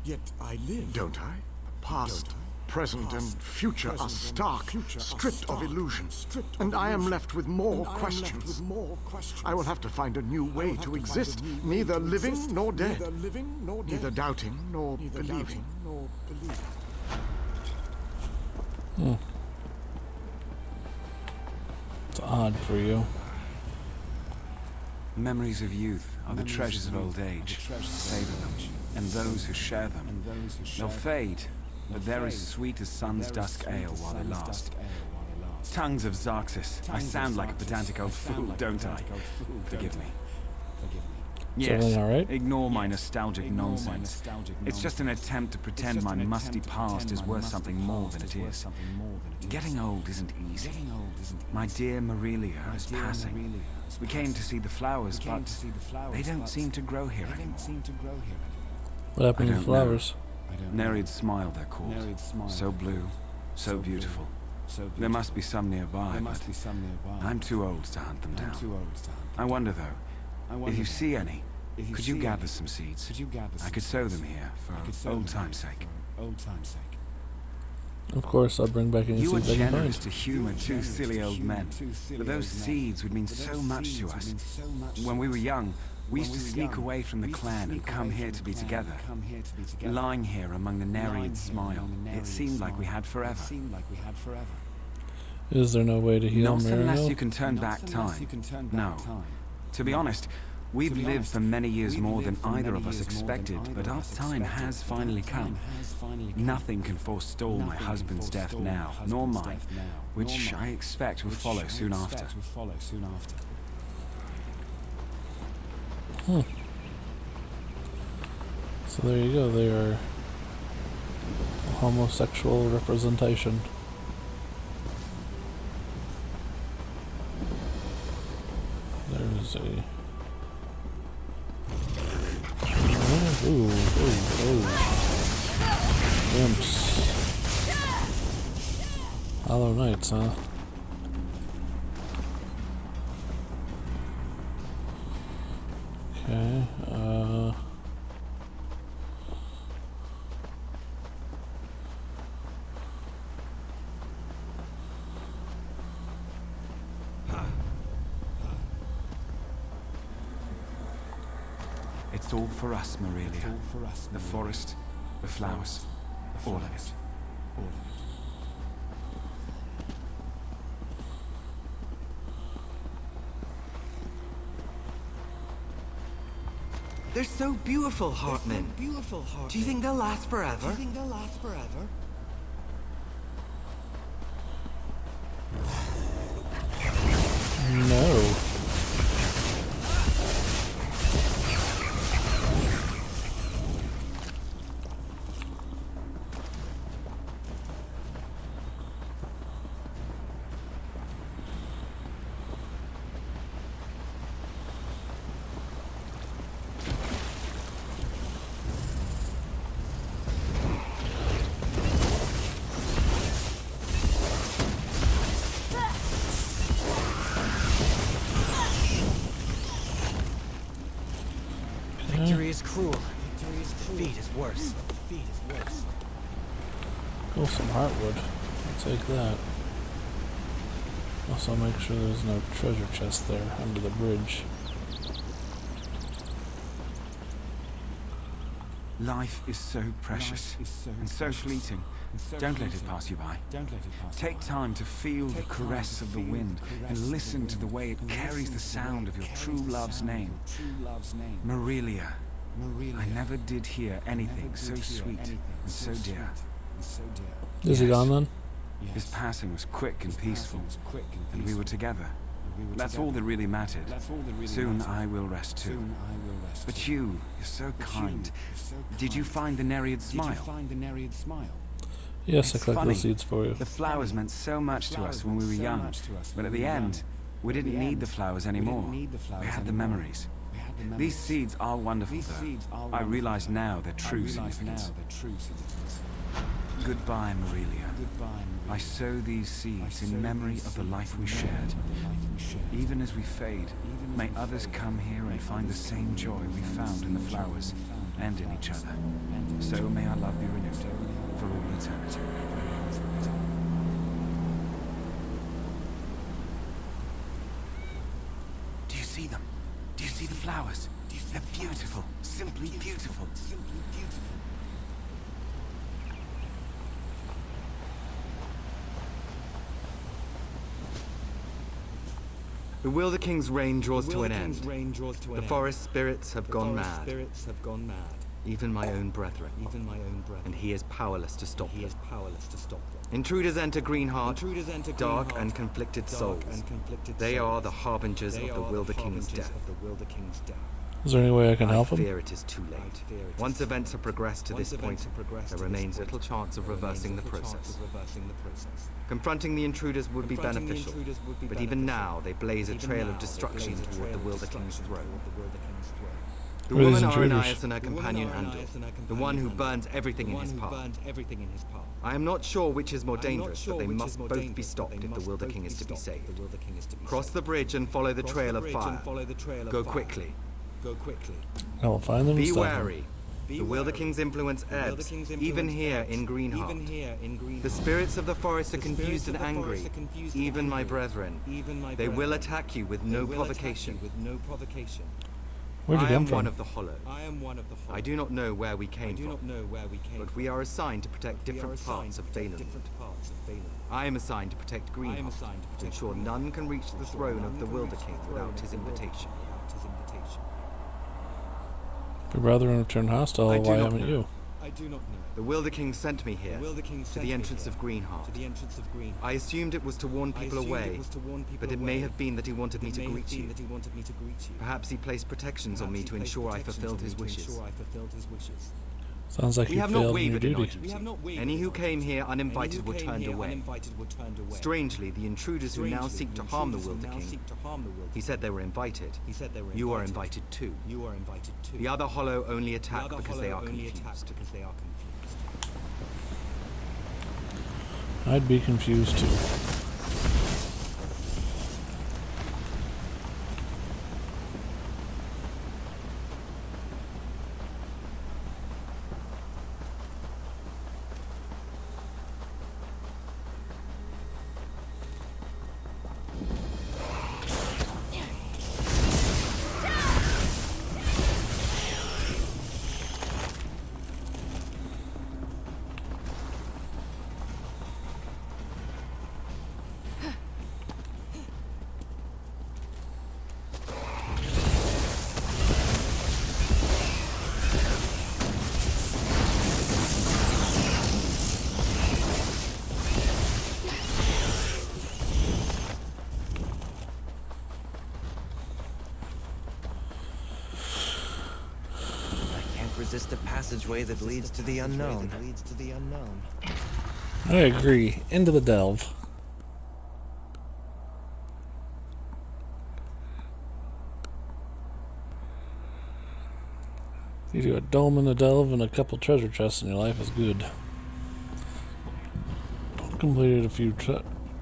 don't I? Past, present, and future are stark, stripped of illusion, and I am left with more questions. I will have to find a new way to exist, neither living nor dead, neither doubting nor believing. It's odd for you. Memories of youth are the treasures of old age. Savor them, and those who share them. They'll fade, but they're as sweet as sun's dusk ale while they last. Tongues of Xarxis, I sound like a pedantic old fool, don't I? Forgive me. Yes, ignore my nostalgic nonsense. It's just an attempt to pretend my musty past is worth something more than it is. Getting old isn't easy. My dear Marilia is passing. We came to see the flowers, but they don't seem to grow here anymore. What happened to the flowers? Nereid's smile, they're called. So blue, so beautiful. There must be some nearby, but I'm too old to hunt them down. I wonder, though, if you see any, could you gather some seeds? I could sow them here for old time's sake. Of course, I'll bring back any seeds I can find. You are generous to humor two silly old men, but those seeds would mean so much to us. When we were young, we used to sneak away from the clan and come here to be together. Lying here among the Nereid smile, it seemed like we had forever. Is there no way to heal Not Mariel? unless you can turn back time. No. To be honest, we've lived for many years more than either of us expected, but our time has finally come. Nothing can forestall my husband's death now, nor mine, which I expect will follow soon after. So there you go, they are homosexual representation. There's a... Ooh. Imps. Hollow Knights, huh? Okay, It's all for us, Marilia. The forest, the flowers, all of it. They're so beautiful, Hartman. Do you think they'll last forever? No. Victory is cruel. Defeat is worse. Pull some heartwood. I'll take that. Also make sure there's no treasure chest there under the bridge. Life is so precious and so fleeting. Don't let it pass you by. Take time to feel the caress of the wind and listen to the way it carries the sound of your true love's name. Marilia, I never did hear anything so sweet and so dear. Is he gone then? His passing was quick and peaceful, and we were together. That's all that really mattered. Soon I will rest too. But you're so kind. Did you find the Nereid smile? Yes, I It's collected funny. the seeds for you. The flowers meant so much to us when we were young, but at the end, we didn't need the flowers anymore. We had the memories. These seeds are wonderful, though. I realize now their true significance. Goodbye, Morelia. I sow these seeds in memory of the life we shared. Even as we fade, may others come here and find the same joy we found in the flowers and in each other. So may our love be renewed for all eternity. Do you see them? Do you see the flowers? They're beautiful, simply beautiful. The Wilder King's reign draws to an end. The forest spirits have gone mad. Even my own brethren. And he is powerless to stop them. Intruders enter Greenheart, dark and conflicted souls. They are the harbingers of the Wilder King's death. Is there any way I can help I him? fear it is too late. Once events have progressed to this point, there remains little chance of reversing the process. Confronting the intruders would be beneficial, but even now they blaze a trail of destruction toward the Wilder King's throne. The Who are these woman intruders? Aranias and her companion Andor, the one who burns everything in his path. I am not sure which is more dangerous, but they must both be stopped if the Wilder King is to be saved. Cross the bridge and follow the trail of fire. Go quickly. I will find them and Be stop them. wary. The Wilder King's influence ebbs, even here in Greenheart. The spirits of the forest are confused and angry, even my brethren. They will attack you with no provocation. Where'd you I come am from? one of the Hollow. I do not know where we came from, but we are assigned to protect different parts of Valenwood. I am assigned to protect Greenheart, to ensure none can reach the throne of the Wilder King without his invitation. If your brethren have turned hostile, why haven't you? The Wilder King sent me here, to the entrance of Greenheart. I assumed it was to warn people away, but it may have been that he wanted me to greet you. Perhaps he placed protections on me to ensure I fulfilled his wishes. Sounds like We you have not failed in your wavered in our duty. duty. Any who came here uninvited were turned away. Strangely, the intruders who now seek to harm the Wilder King, he said they were invited. You are invited too. The other Hollow only attack because they are confused. I'd be confused too. Resist a passageway that leads to the unknown. I agree. Into the delve. You do a dome in the delve and a couple treasure chests and your life is good. Completed a few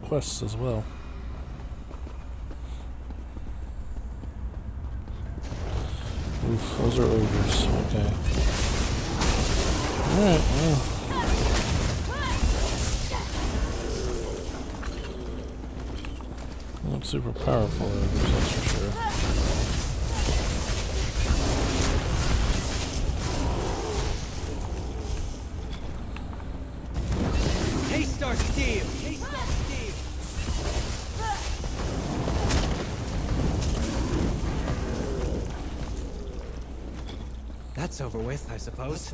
quests as well. Oof, those are ogres. Okay. Alright, well. Not super powerful ogres, that's for sure. Haste our steel! That's over with, I suppose.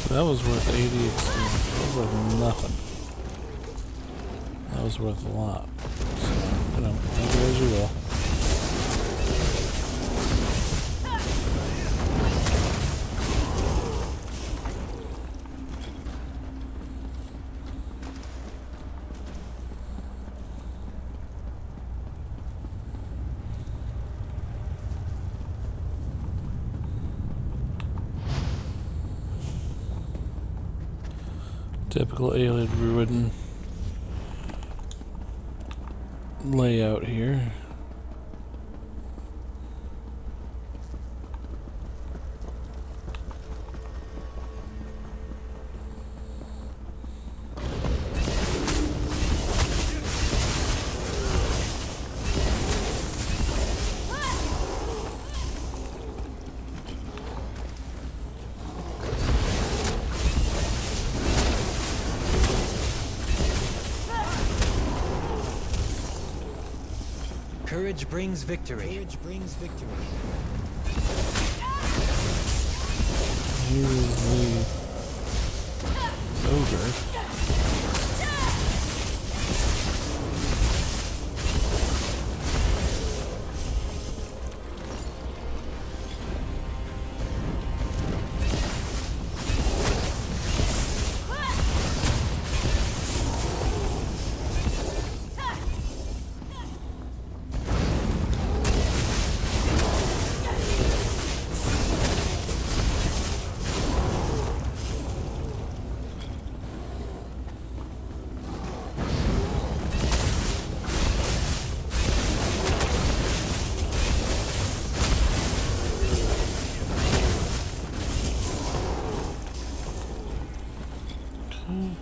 That was worth 80 experience. That was worth nothing. That was worth a lot. So, you know, take it as you will. Typical alien ruin layout here. Courage brings victory. Here's the ogre.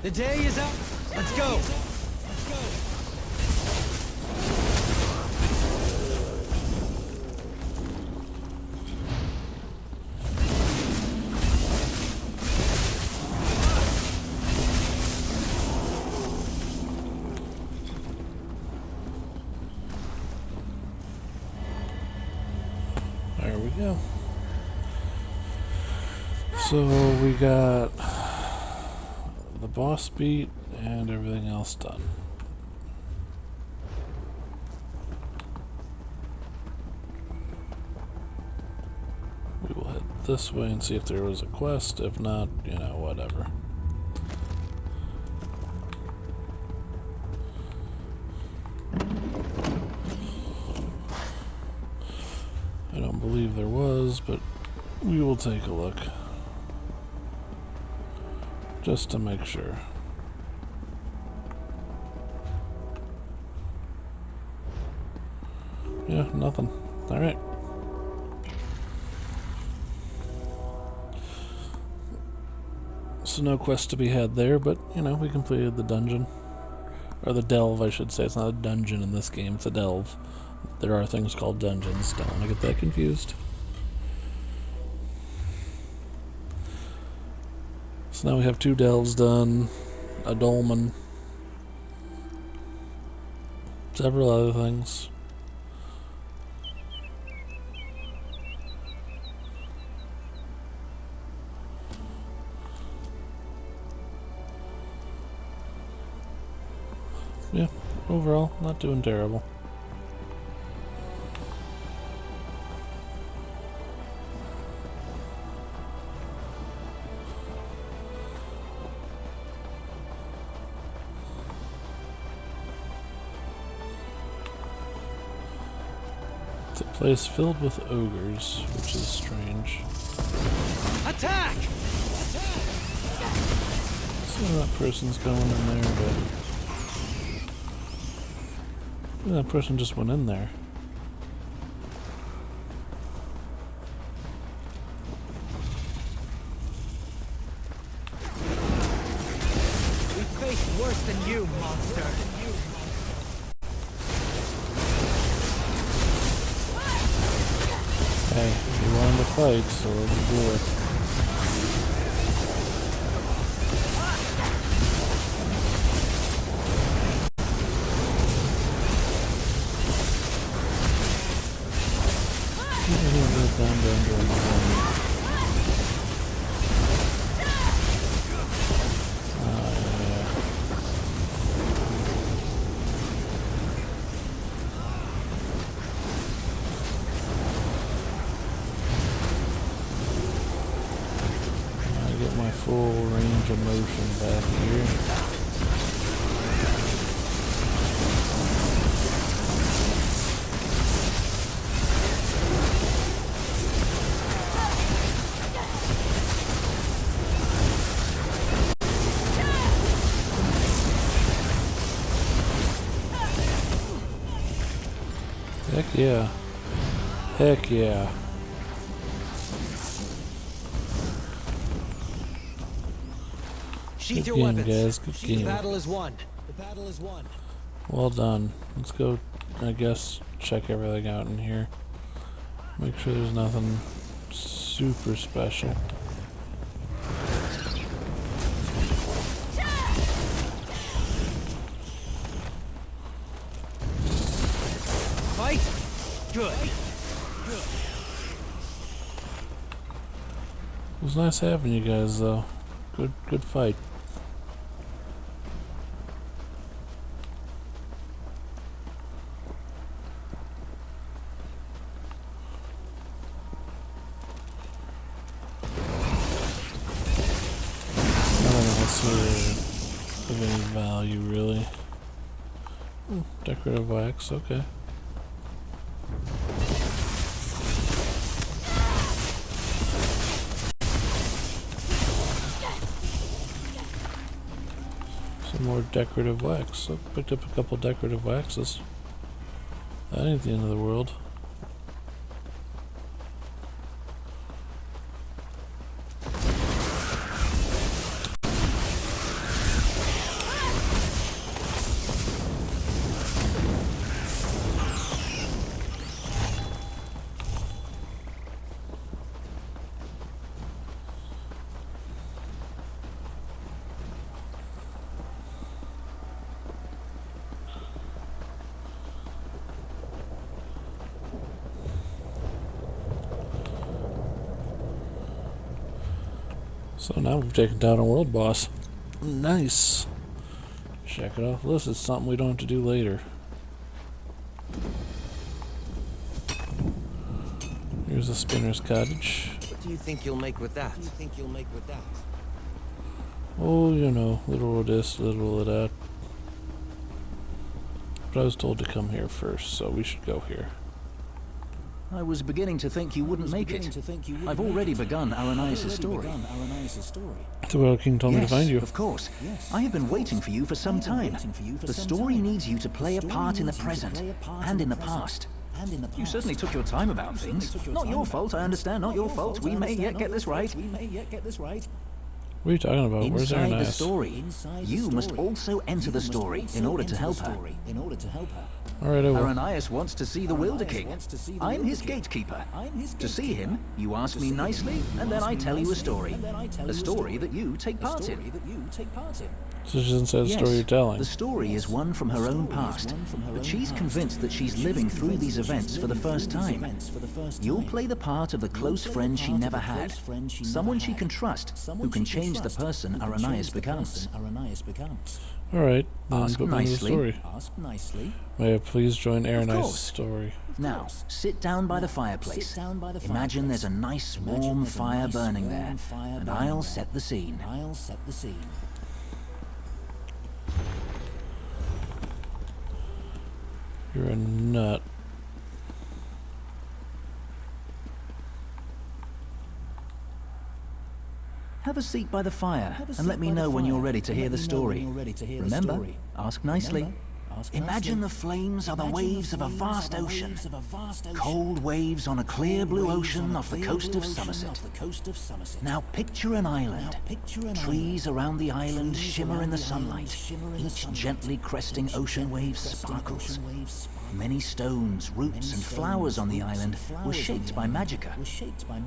The day is up. Let's go. There we go. So we got the boss beat and everything else done. We will head this way and see if there was a quest. If not, you know, whatever. I don't believe there was, but we will take a look. Just to make sure. Yeah, nothing. Alright. So no quest to be had there, but, you know, we completed the dungeon. Or the delve, I should say. It's not a dungeon in this game, it's a delve. There are things called dungeons. Don't want to get that confused. So now we have 2 delves done, a dolmen, several other things. Yeah, overall, not doing terrible. It's a place filled with ogres, which is strange. Attack! So that person's going in there, but that person just went in there. We face worse than you, monster. Hey, you wanted to fight, so let's do it. down. Get my full range of motion back here. Heck yeah. Heck yeah. Sheath your game, weapons. guys. Good game. The battle is won. Well done. Let's go, I guess, check everything out in here. Make sure there's nothing super special. Fight. Good. It was nice having you guys, though. Good fight. Nothing else of any value, really. Decorative wax, okay. Some more decorative wax. I picked up a couple decorative waxes. That ain't the end of the world. So now we've taken down a world boss. Nice. Check it off the list. It's something we don't have to do later. Here's a spinner's cottage. What do you think you'll make with that? Oh, you know, little of this, little of that. But I was told to come here first, so we should go here. I was beginning to think you wouldn't make it. I've already begun Aranias' story. The World King told me to find you. Of course. I have been waiting for you for some time. The story needs you to play a part in the present and in the past. You certainly took your time about things. Not your fault, I understand, not your fault. We may yet get this right. What are you talking about? Where's Inside the Aranias? story, you must also enter the story in order to help her. Alright, I will. Aranias wants to see the Wilder King. I'm his gatekeeper. To see him, you ask me nicely, and then I tell you a story. A story that you take part in. So she doesn't say the story you're telling. The story is one from her own past, but she's convinced that she's living through these events for the first time. You'll play the part of the close friend she never had, someone she can trust, who can change the person Aranias becomes. Alright, then Ask put me in the nicely. story. May I please join Aranias' story? Now, sit down by the fireplace. Imagine there's a nice warm fire burning there, and I'll set the scene. You're a nut. Have a seat by the fire and let me know when you're ready to hear the story. Remember, ask nicely. Imagine the flames are the waves of a vast ocean. Cold waves on a clear blue ocean off the coast of Somerset. Now picture an island. Trees around the island shimmer in the sunlight. Each gently cresting ocean wave sparkles. Many stones, roots, and flowers on the island were shaped by magicka.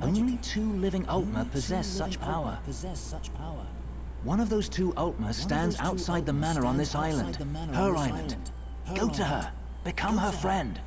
Only 2 living Altmer possess such power. One of those 2 Altmer stands outside the manor on this island, her island. Go to her. Become her friend.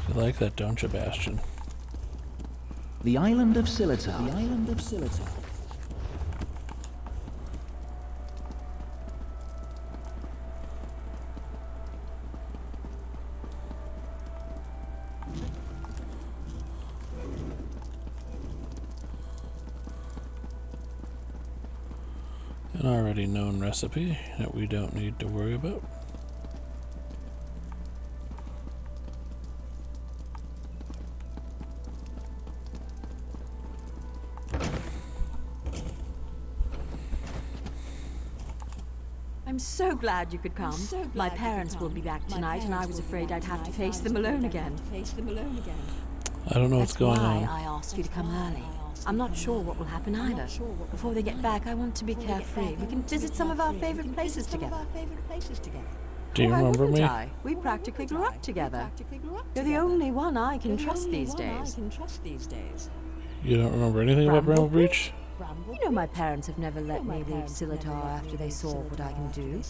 You like that, don't you, Bastion? The island of Silitar. The island of Silitar. An already known recipe that we don't need to worry about. I'm so glad you could come. My parents will be back tonight, and I was afraid I'd have to face them alone again. I don't know what's going on. That's why I asked you to come early. I'm not sure what will happen either. Before they get back, I want to be carefree. We can visit some of our favorite places together. Do you remember me? We practically grew up together. You're the only one I can trust these days. You don't remember anything about Bramble Breach? You know my parents have never let me leave Silitar after they saw what I can do.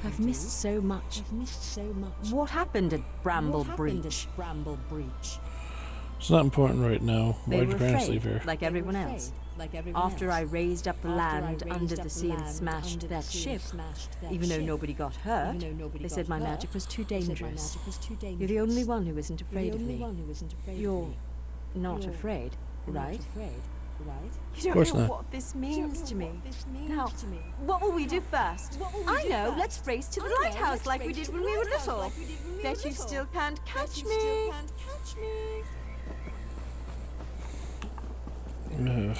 I've missed so much. What happened at Bramble Breach? It's not important right now. They Why'd were your parents afraid, leave here? like everyone else. After I raised up the land under the sea and smashed that ship, even though nobody got hurt, they said my magic was too dangerous. You're the only one who isn't afraid of me. You're not afraid, right? You don't know what this means to me. Now, what will we do first? I know, let's race to the lighthouse like we did when we were little. Bet you still can't catch me. Ugh.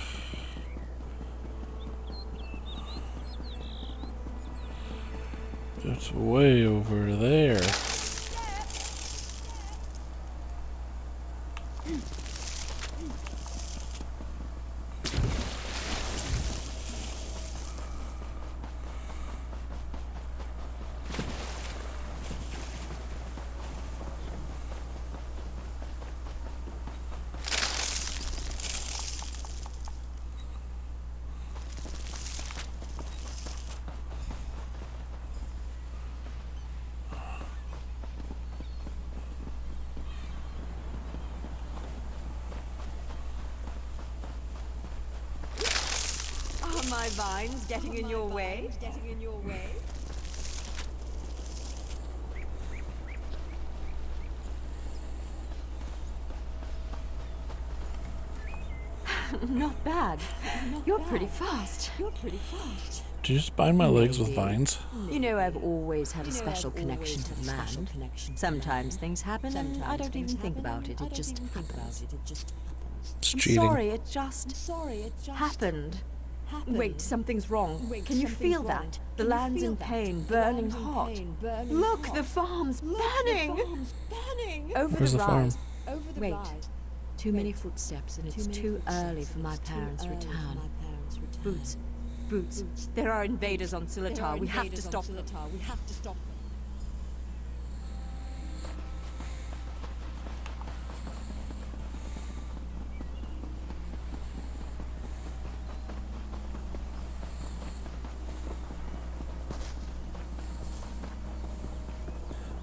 It's way over there. Are my vines getting in your way? Not bad. You're pretty fast. Did you just bind my legs with vines? You know, I've always had a special connection to the land. Sometimes things happen and I don't even think about it. It just happens. It's I'm cheating. sorry, it just happened. Wait, something's wrong. Can you feel that? The land's in pain, burning hot. Look, the farm's burning! Over Where's the the farm? rise. Wait, too many footsteps and it's too early for my parents' return. Boots, Boots, there are invaders on Silitar. We have to stop them.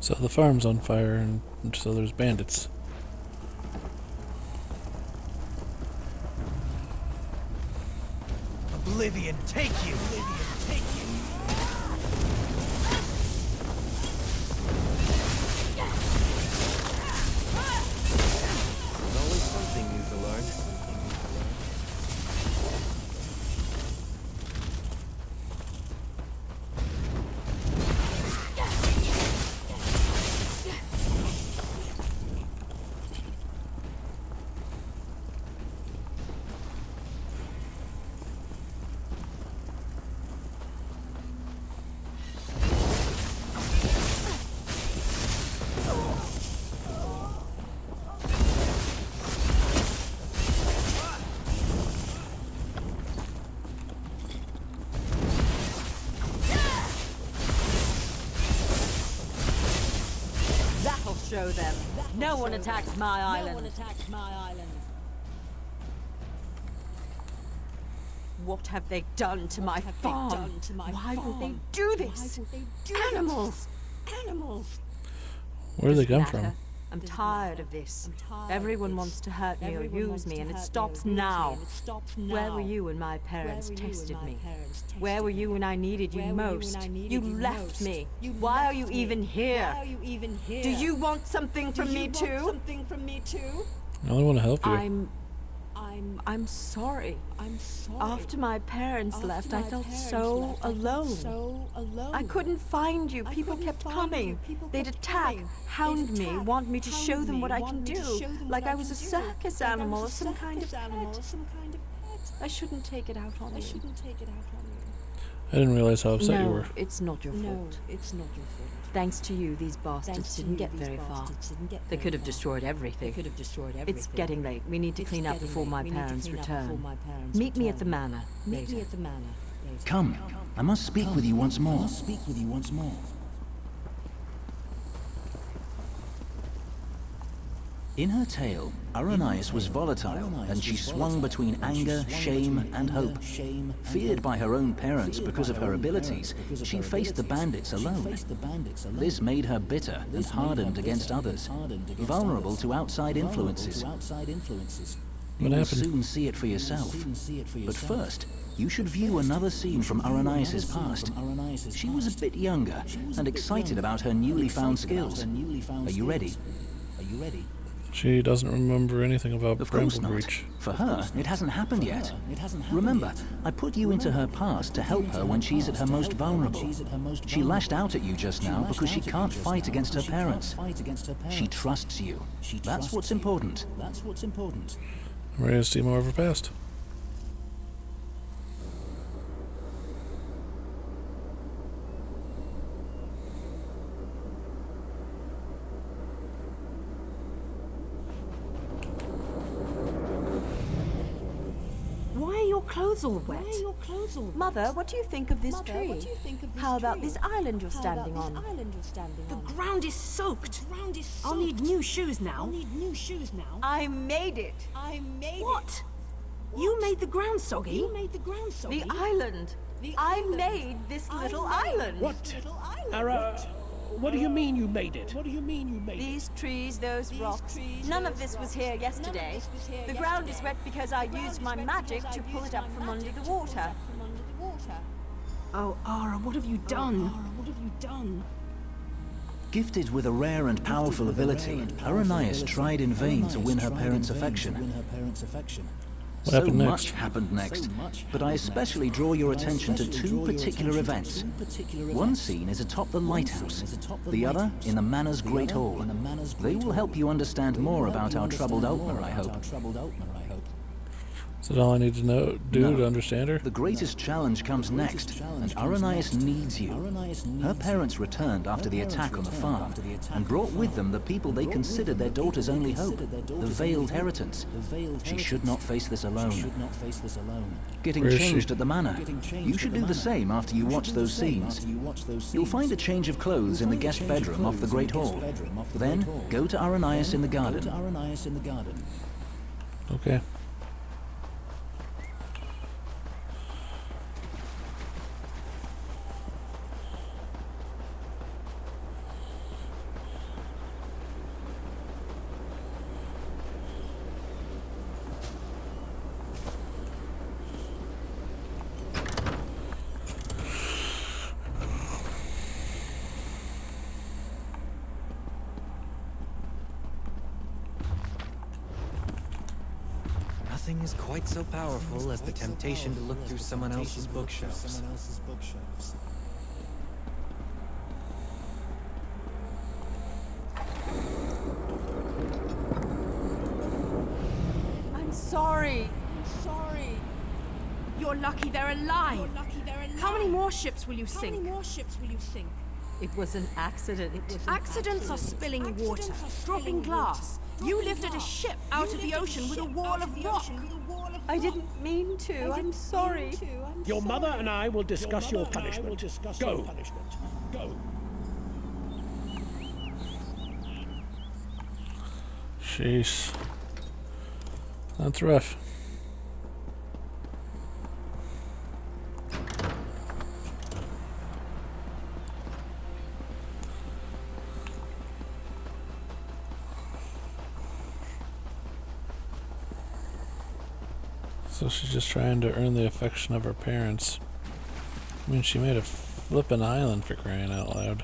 So the farm's on fire, and so there's bandits. Oblivion, take you! There's always something new to learn. That'll show them. No one attacks my island. What have they done to my farm? Why would they do this? Animals! Where do they come from? I'm tired of this. Everyone wants to hurt me or use me, and it stops now. Where were you when my parents tested me? Where were you when I needed you most? You left me. Why are you even here? Do you want something from me too? I only want to help you. I'm sorry. After my parents left, I felt so alone. I couldn't find you. People kept coming. They'd attack, hound me, want me to show them what I can do, like I was a circus animal or some kind of pet. I shouldn't take it out on you. I didn't realize how upset you were. No, it's not your fault. Thanks to you, these bastards didn't get very far. They could have destroyed everything. It's getting late. We need to clean up before my parents return. Meet me at the manor later. Come, I must speak with you once more. In her tale, Aranias was volatile, and she swung between anger, shame, and hope. Feared by her own parents because of her abilities, she faced the bandits alone. This made her bitter and hardened against others, vulnerable to outside influences. You will soon see it for yourself. But first, you should view another scene from Aranias' past. She was a bit younger and excited about her newly found skills. Are you ready? She doesn't remember anything about Of course Bramble not. Breach. For her, it hasn't happened yet. Remember, I put you into her past to help her when she's at her most vulnerable. She lashed out at you just now because she can't fight against her parents. She trusts you. That's what's important. I'm ready to see more of her past. Clothes all wet. Mother, what do you think of this tree? How about this island you're standing on? The ground is soaked. I'll need new shoes now. I made it. What? You made the ground soggy? The island. I made this little island. What? Ara, what do you mean you made it? These trees, those rocks. None of this was here yesterday. The ground is wet because I used my magic to pull it up from under the water. Oh, Ara, what have you done? Gifted with a rare and powerful ability, Aranias tried in vain to win her parents' affection. What happened next? Much happened next, but I especially draw your attention to two particular events. One scene is atop the lighthouse, the other in the manor's great hall. They will help you understand more about our troubled Altmer, I hope. Is that all I need to do to understand her? The greatest challenge comes next, and Aranias needs you. Her parents returned after the attack on the farm, and brought with them the people they considered their daughter's only hope, the Veiled Heritance. She should not face this alone. Getting changed at the manor. You should do the same after you watch those scenes. You'll find a change of clothes in the guest bedroom off the Great Hall. Then, go to Aranias in the garden. Okay. Nothing is quite so powerful as the temptation to look through someone else's bookshelves. I'm sorry. You're lucky they're alive. How many more ships will you sink? It was an accident. Accidents are spilling water, dropping glass. You lifted a ship out of the ocean with a wall of rock. I didn't mean to. I'm sorry. Your mother and I will discuss your punishment. Go. Jeez. That's rough. So she's just trying to earn the affection of her parents. I mean, she made a flippin' island, for crying out loud.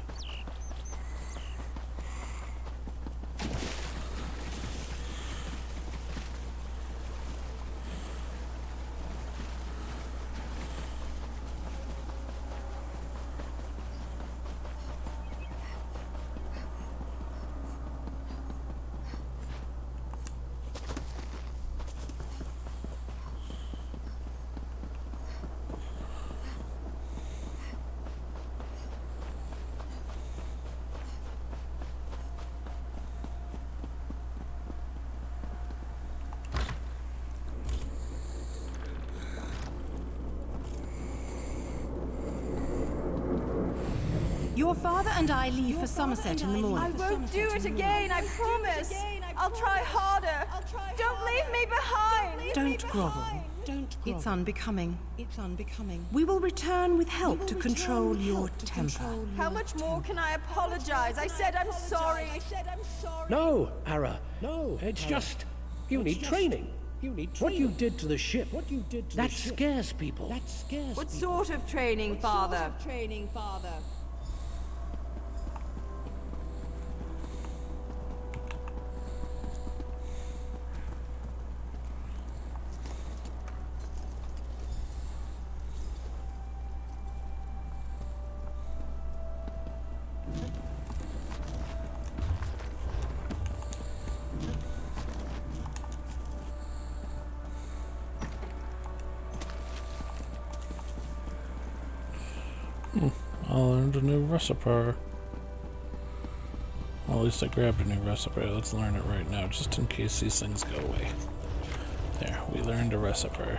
Your father and I leave for Somerset in the morning. I won't do it again, I promise. I'll try harder. Don't leave me behind. Don't grovel. It's unbecoming. We will return with help to control your temper. How much more can I apologize? I said I'm sorry. No, Ara. No. It's just you need training. What you did to the ship, that scares people. What sort of training, Father? I learned a new recipe. Well, at least I grabbed a new recipe. Let's learn it right now, just in case these things go away. There, we learned a recipe.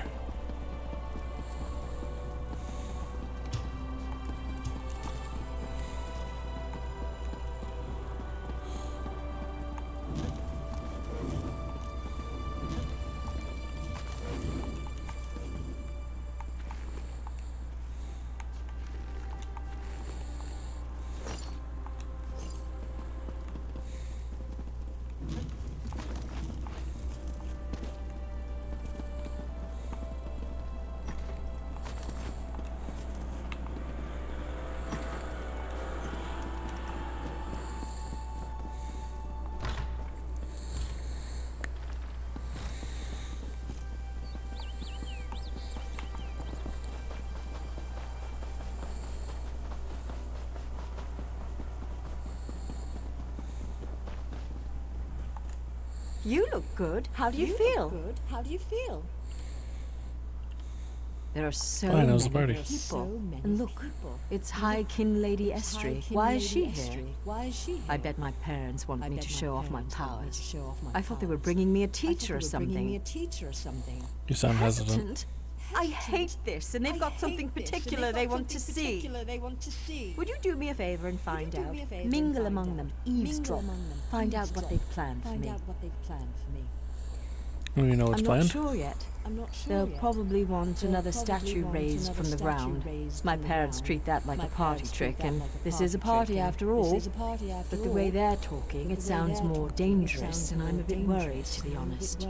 You look good. How do you feel? There are so many people. And look, it's High Kin Lady Estrie. Why is she here? I bet my parents want me to show off my powers. I thought they were bringing me a teacher or something. You sound hesitant. I hate this, and they've got something particular they want to see. Would you do me a favor and find out? Mingle among them, eavesdrop, find out what they've planned for me. Do you know what's planned? I'm not sure yet. They'll probably want another statue raised from the ground. My parents treat that like a party trick, and this is a party after all. But the way they're talking, it sounds more dangerous, and I'm a bit worried, to be honest.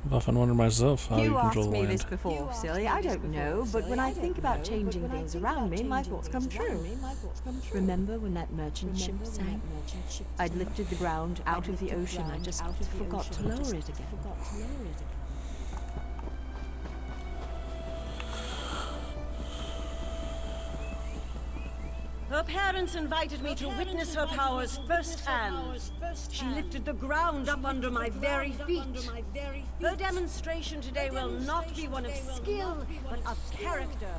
I've often wondered myself how you control the asked me land. this before, silly. I don't know, but when I think about changing things around me, my thoughts come true. Remember when that merchant ship sank? I'd lifted the ground out of the ocean. I just forgot to lower it again. Her parents invited me to witness her powers firsthand. She lifted the ground up under my very feet. Her demonstration today will not be one of skill, but of character.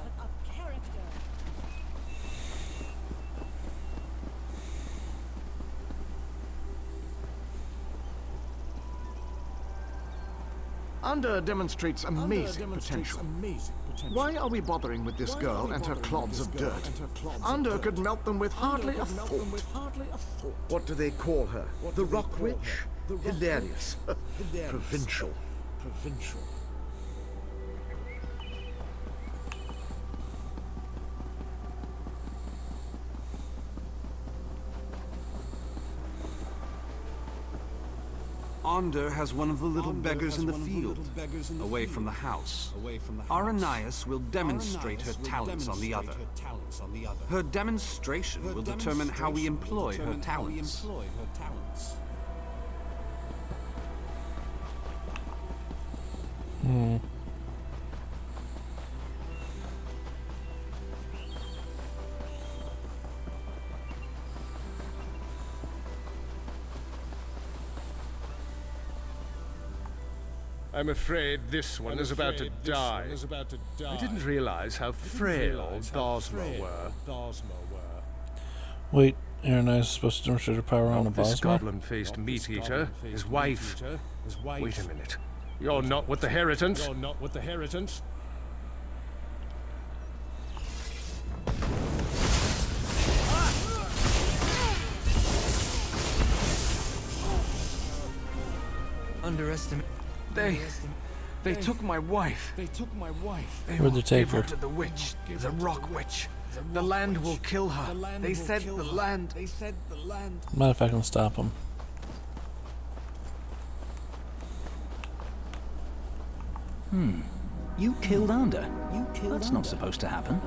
Under demonstrates amazing potential. Why are we bothering with this girl and her clods of dirt? Under could melt them with hardly a thought. What do they call her? The Rock Witch? Hilarious. Provincial. Ander has one of the little beggars in the field, away from the house. Aranias will demonstrate her talents on the other. Her demonstration will determine how we employ her talents. I'm afraid this one is about to die. I didn't realize how frail Bosma were. Wait, Aranias is supposed to demonstrate her power on a This Bosma? goblin-faced meat-eater, his wife. Wait a minute. You're not with the Heritants? Underestimate. They took my wife. Where'd they take her? To the witch, the rock witch. The land will kill her. They said the land. Mind if I can stop him? You killed Ander. That's not supposed to happen.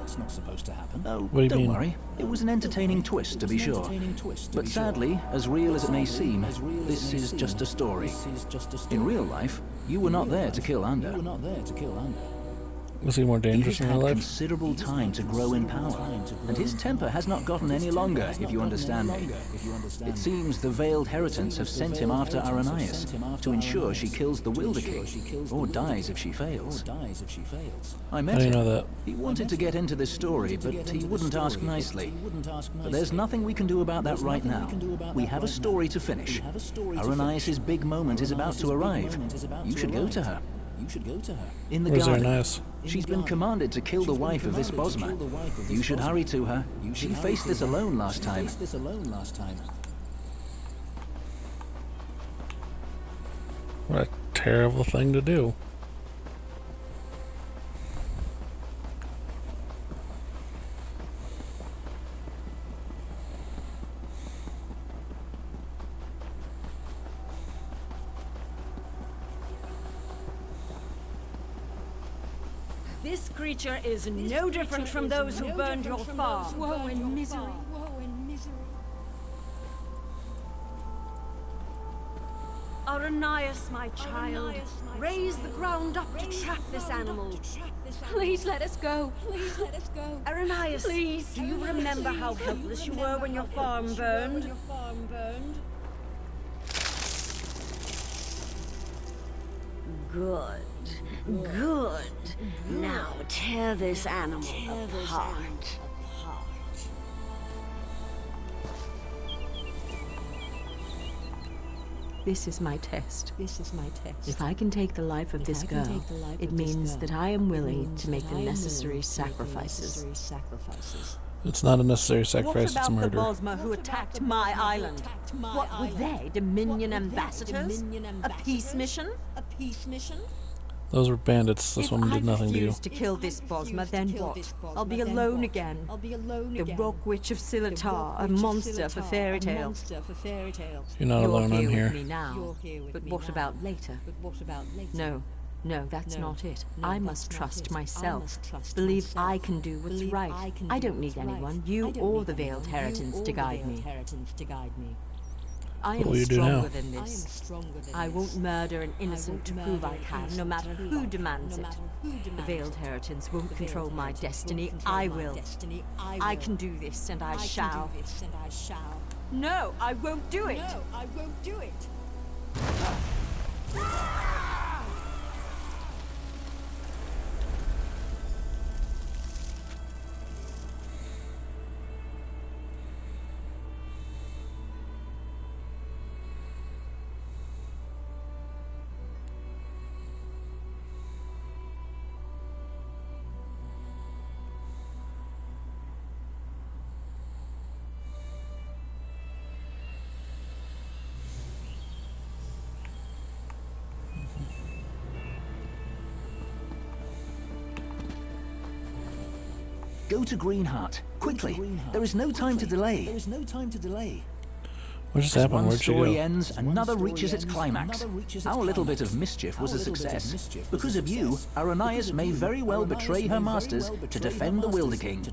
Oh, What do you don't mean? worry. It was an entertaining twist, to be sure. But sadly, as real as it may seem, this is just a story. In real life, you were not there to kill Ander. Was he more dangerous He in has real had life? considerable time to grow in power, and his temper has not gotten any longer, if you understand me. It seems the Veiled Heritants have sent him after Aranias to ensure she kills the Wilder King, or dies if she fails. I met How do you him. know that? He wanted to get into this story, but he wouldn't ask nicely. But there's nothing we can do about that right now. We have a story to finish. Aranias' big moment is about to arrive. You should go to her. In the Where's garden. Aranias? She's been commanded to kill the wife of this Bosma. You should hurry to her. She faced this alone last time. What a terrible thing to do. This creature is no different from those who burned your farm. Woe and misery. Aranias, my child, raise the ground up to trap this animal. Please let us go. Aranias, Please. do you remember how helpless you were when your farm burned? Good. Good. Now tear this animal apart. This is my test. If I can take the life of this girl, it means that I am willing to make the necessary sacrifices. It's not a necessary What sacrifice, it's about the murder. Bosma who attacked my island? What were they? Dominion ambassadors? A peace mission? Those were bandits. This one did nothing to you. If I refuse to kill this Bosma, then what? I'll be alone again. The rock witch of Silitar, a monster for fairy tales. You're not alone, I'm You're here. with me now. But what about later? No, that's not it. I must trust myself. Believe I can do what's right. I don't need anyone, you or the Veiled Heritants, to guide me. I What am will you do now? stronger than this. I won't murder an innocent to prove I can, no matter who demands it. The Veiled Heritants won't control my destiny. I will. I can do this, and I shall. No, I won't do it. Go to Greenheart, quickly. There is no time to delay. What just As happened? one Where'd she story go? ends, another reaches its climax. Our little bit of mischief was a success. Because of you, Aranias may very well betray her masters to defend the Wilder King.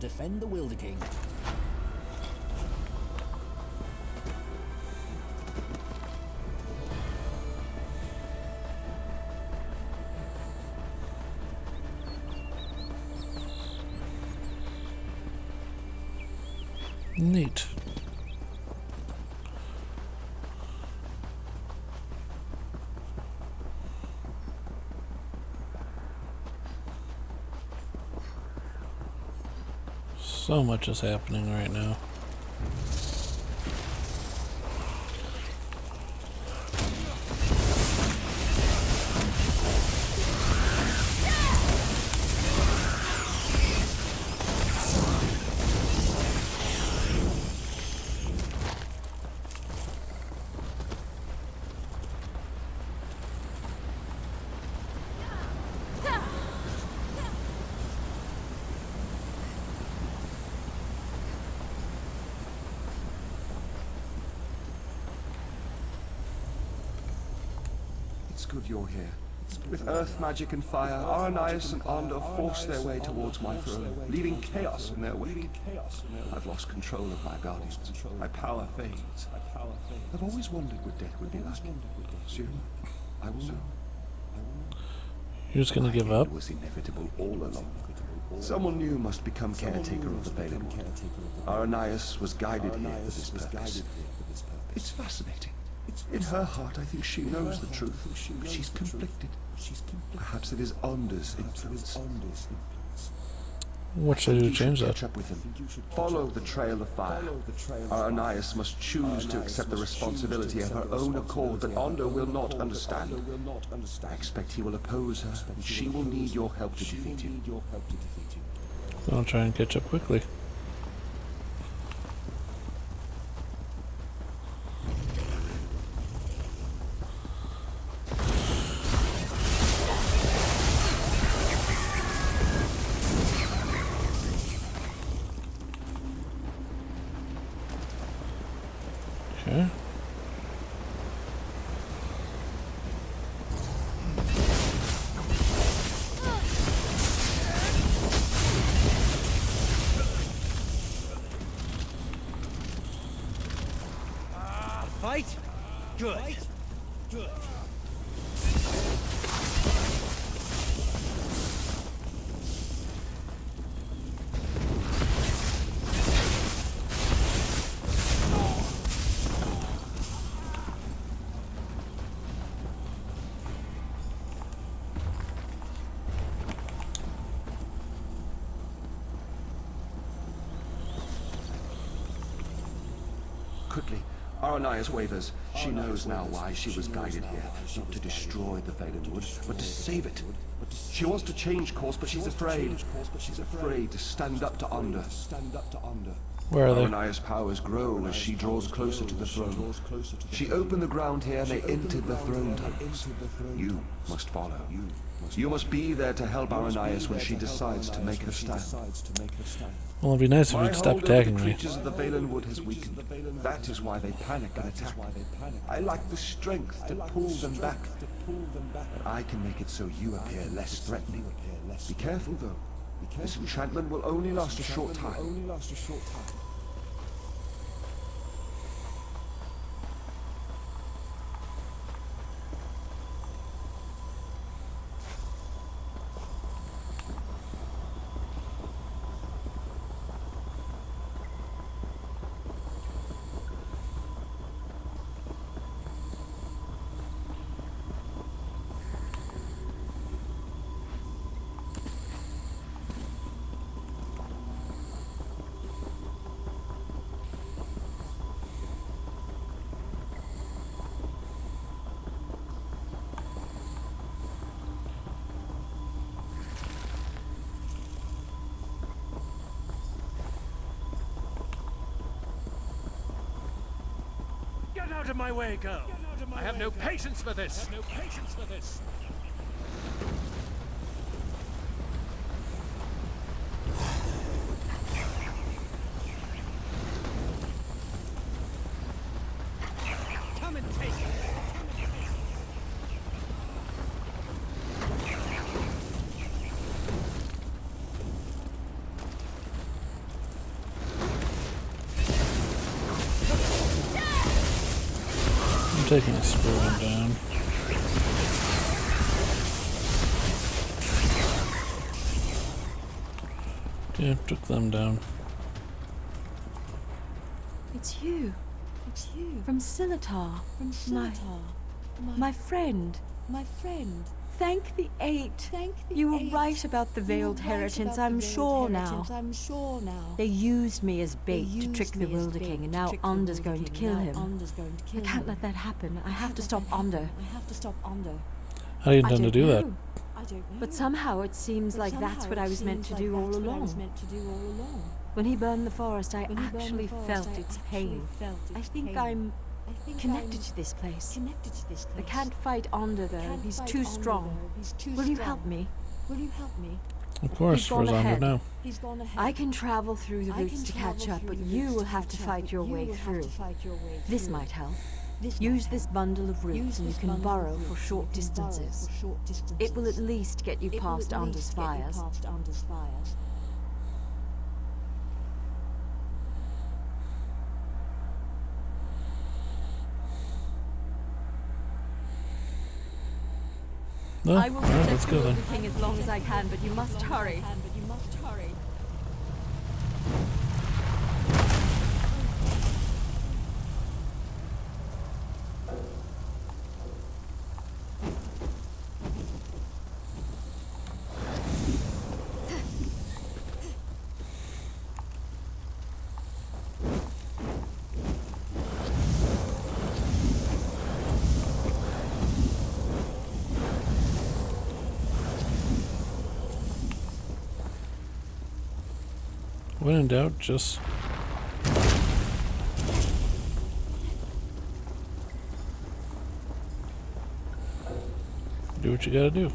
Neat. So much is happening right now. It's good you're here. With earth magic and fire, Aranias and Ander force their way towards my throne, leaving chaos in their wake. I've lost control of my guardians. My power fades. I've always wondered what death would be like. Soon, I will know. You're just gonna give up? It was inevitable all along. Someone new must become caretaker of the Valen Wood. Aranias was guided here for this purpose. It's fascinating. In her heart, I think she knows the truth, but she's conflicted. Perhaps it is Ander's influence. What should I do to change that? Catch up with him. Follow the trail of fire. Aranias must choose to accept the responsibility of her own accord that Ander will not understand. I expect he will oppose her, and she will need your help to defeat him. I'll try and catch up quickly. Okay. Fight? Good. Quickly, Aranias wavers. She knows now why she was guided here. Not to destroy the Valen Wood, but to save it. She wants to change course, but she's afraid. She's afraid to stand up to Ander. Where are they? Aranias' powers grow as she draws closer to the throne. She opened the ground here and they entered the throne tunnels. You must follow. You must be there to help Aranias when she decides to make her stand. Well, it'd be nice if My you'd stop hold over attacking the me. creatures of the Valen Wood has weakened. That is why they panic and attack. I lack the strength to pull them back. But I can make it so you appear less threatening. Be careful though. This enchantment will only last a short time. Get out of my way, girl! I have no patience for this! taking a spearman down. Yeah, took them down. It's you. It's you. From Silitar. From Silitar. My friend. My friend. Thank the Eight. You were right about the veiled inheritance, I'm sure now. They used me as bait to trick the Wilder King, and now Onder's going to kill him. I can't let that happen. I have to stop Onder. How do you intend to do that? But somehow it seems like that's what I was meant to do all along. When he burned the forest, I actually felt its pain. I think I'm connected to this place. I can't fight Onder though. He's too strong. Will you help me? Of course, where's Onder now? I can travel through the roots to catch up, but you will have to fight your way through. This might help. Use this bundle of roots and you can burrow for short distances. It will at least get you past Onder's fires. No? I will Alright, protect let's the go then. Wilder King as long as I can, but you must hurry. When in doubt, just do what you gotta do.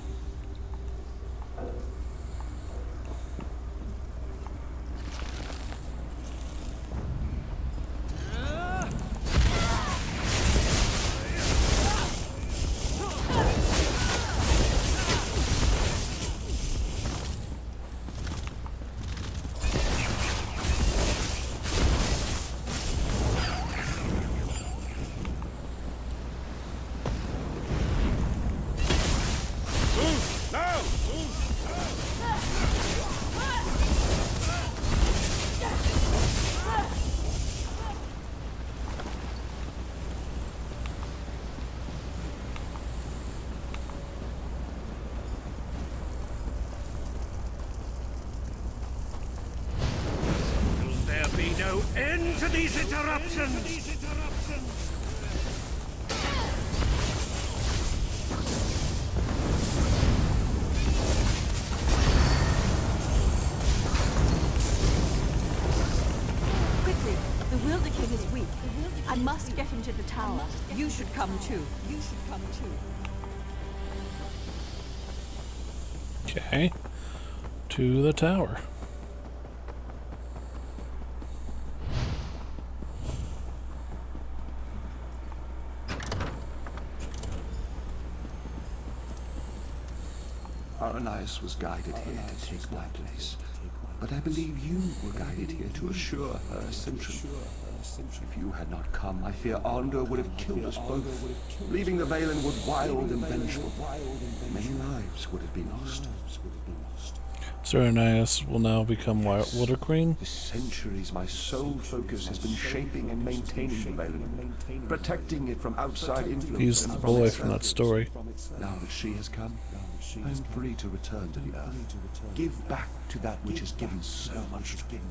No end to these interruptions! Quickly, the Wilder King is weak. I must get him to the tower. You should come too. Okay. To the tower. Aranias was guided here to take my place, but I believe you were guided here to assure her ascension. If you had not come, I fear Onder would have killed us both, leaving the Valenwood wild and vengeful. Many lives would have been lost. Sir Aranias will now become Wilder Queen. For centuries, my sole focus has been shaping and maintaining the Valenwood, protecting it from outside influence. He's the boy from that story. Now that she has come, I am free to return to the earth. Give back to that which has given so much to me.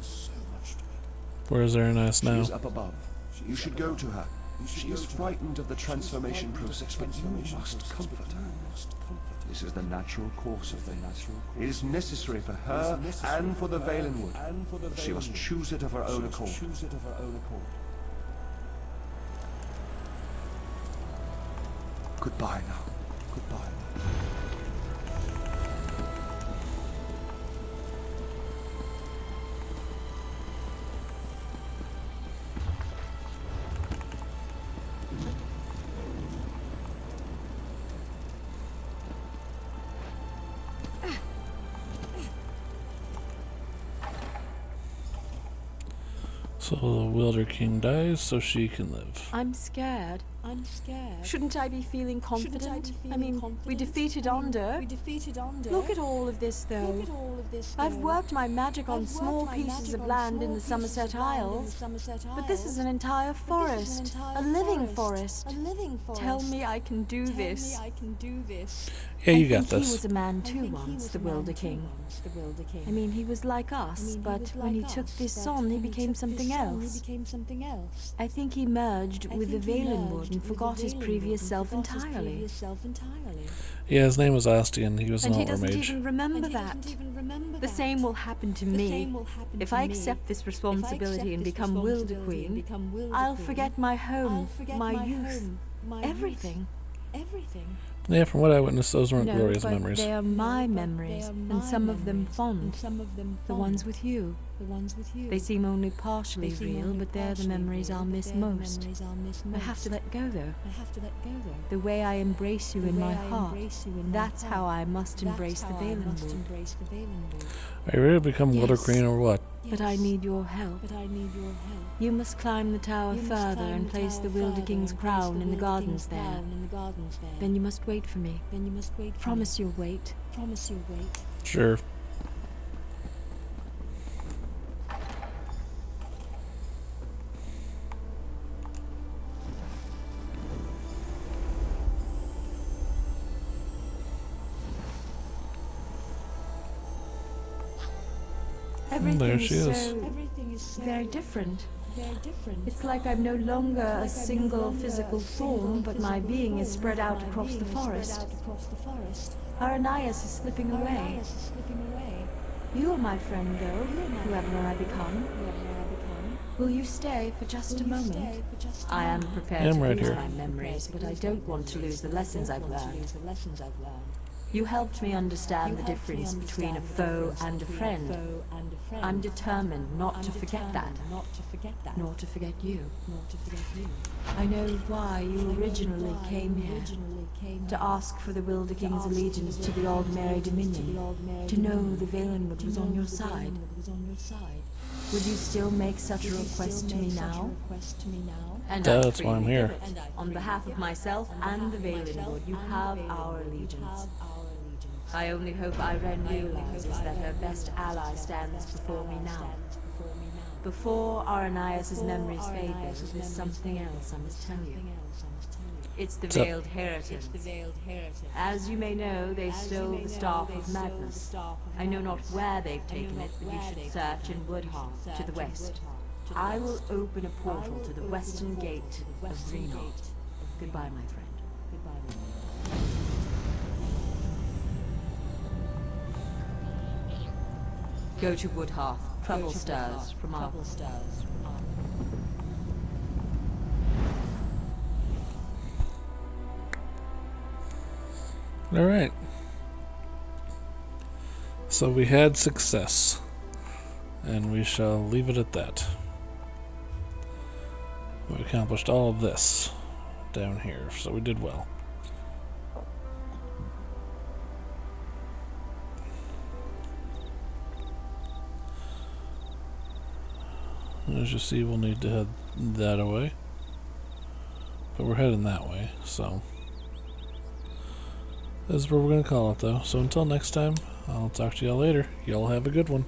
Where is Aranias now? She is up above. You should go to her. She is frightened of the transformation process, but you must comfort her. This is the natural course of things. It is necessary for her and for the Valenwood, but she must choose it of her own accord. Goodbye now. Goodbye. So the Wilder King dies so she can live. I'm scared. Shouldn't I be feeling confident? I mean, we defeated Onder. Look at all of this, though. I've worked my magic on small pieces of land in the Somerset Isles, but this is an entire forest, a living forest. Tell me I can do this. Yeah, you got I think this. he was a man too once, the Wilder King. I mean, he was like us, but when he took this on, he became something else. I think he merged with the Valenwood and forgot his previous self entirely. Yeah, his name was Ostian. He was an And he Alter doesn't Mage. even remember that. The same will happen to me. If I accept this responsibility and become Wilder Queen, I'll forget my home, my youth, everything. Yeah, from what I witnessed, those weren't No, glorious but memories. they are my memories, and some of them fond. The ones with you. They seem only partially real, but they're the memories I'll miss most. I have to let go, though. The way I embrace you in my heart, that's how I must embrace the Valenwood. Are you ready to become Wilder Queen or what? But I need your help. You must climb the tower further and place the Wilder King's crown in the gardens there. Then you must wait for me. Promise you'll wait. Sure. There she is. So very different. It's like I'm no longer a single physical form, but my being is spread out across the forest. Aranias is slipping away. You are my friend, though, whoever I become. Will you stay for just a moment? I am prepared to right lose here. my memories, but I don't want to lose the lessons I've learned. You helped me understand the difference between a foe and a friend. I'm determined not to forget that, nor to forget you. I know why you originally came here, to ask for the Wilder King's allegiance to the Old Mary Dominion, to know the Valenwood was on your side. Would you still make such a request to me now? And I That's why I'm here. On behalf of myself and the Valenwood, you have our allegiance. I only hope Irene realizes that her best ally stands before me now. Before Aranias' memories fade, there's something else I must tell you. It's the Veiled Heritance. As you may know, they stole the Staff of Madness. I know not where they've taken it, but you should search in Woodhearth, to the west. I will open a portal to the western gate of Reno. Goodbye, my friend. Go to Woodhearth. Trouble stirs from our... Alright. So we had success. And we shall leave it at that. We accomplished all of this down here, so we did well. As you see, we'll need to head that away. But we're heading that way, so... this is where we're going to call it, though. So until next time, I'll talk to y'all later. Y'all have a good one.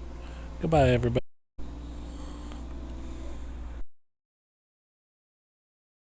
Goodbye, everybody.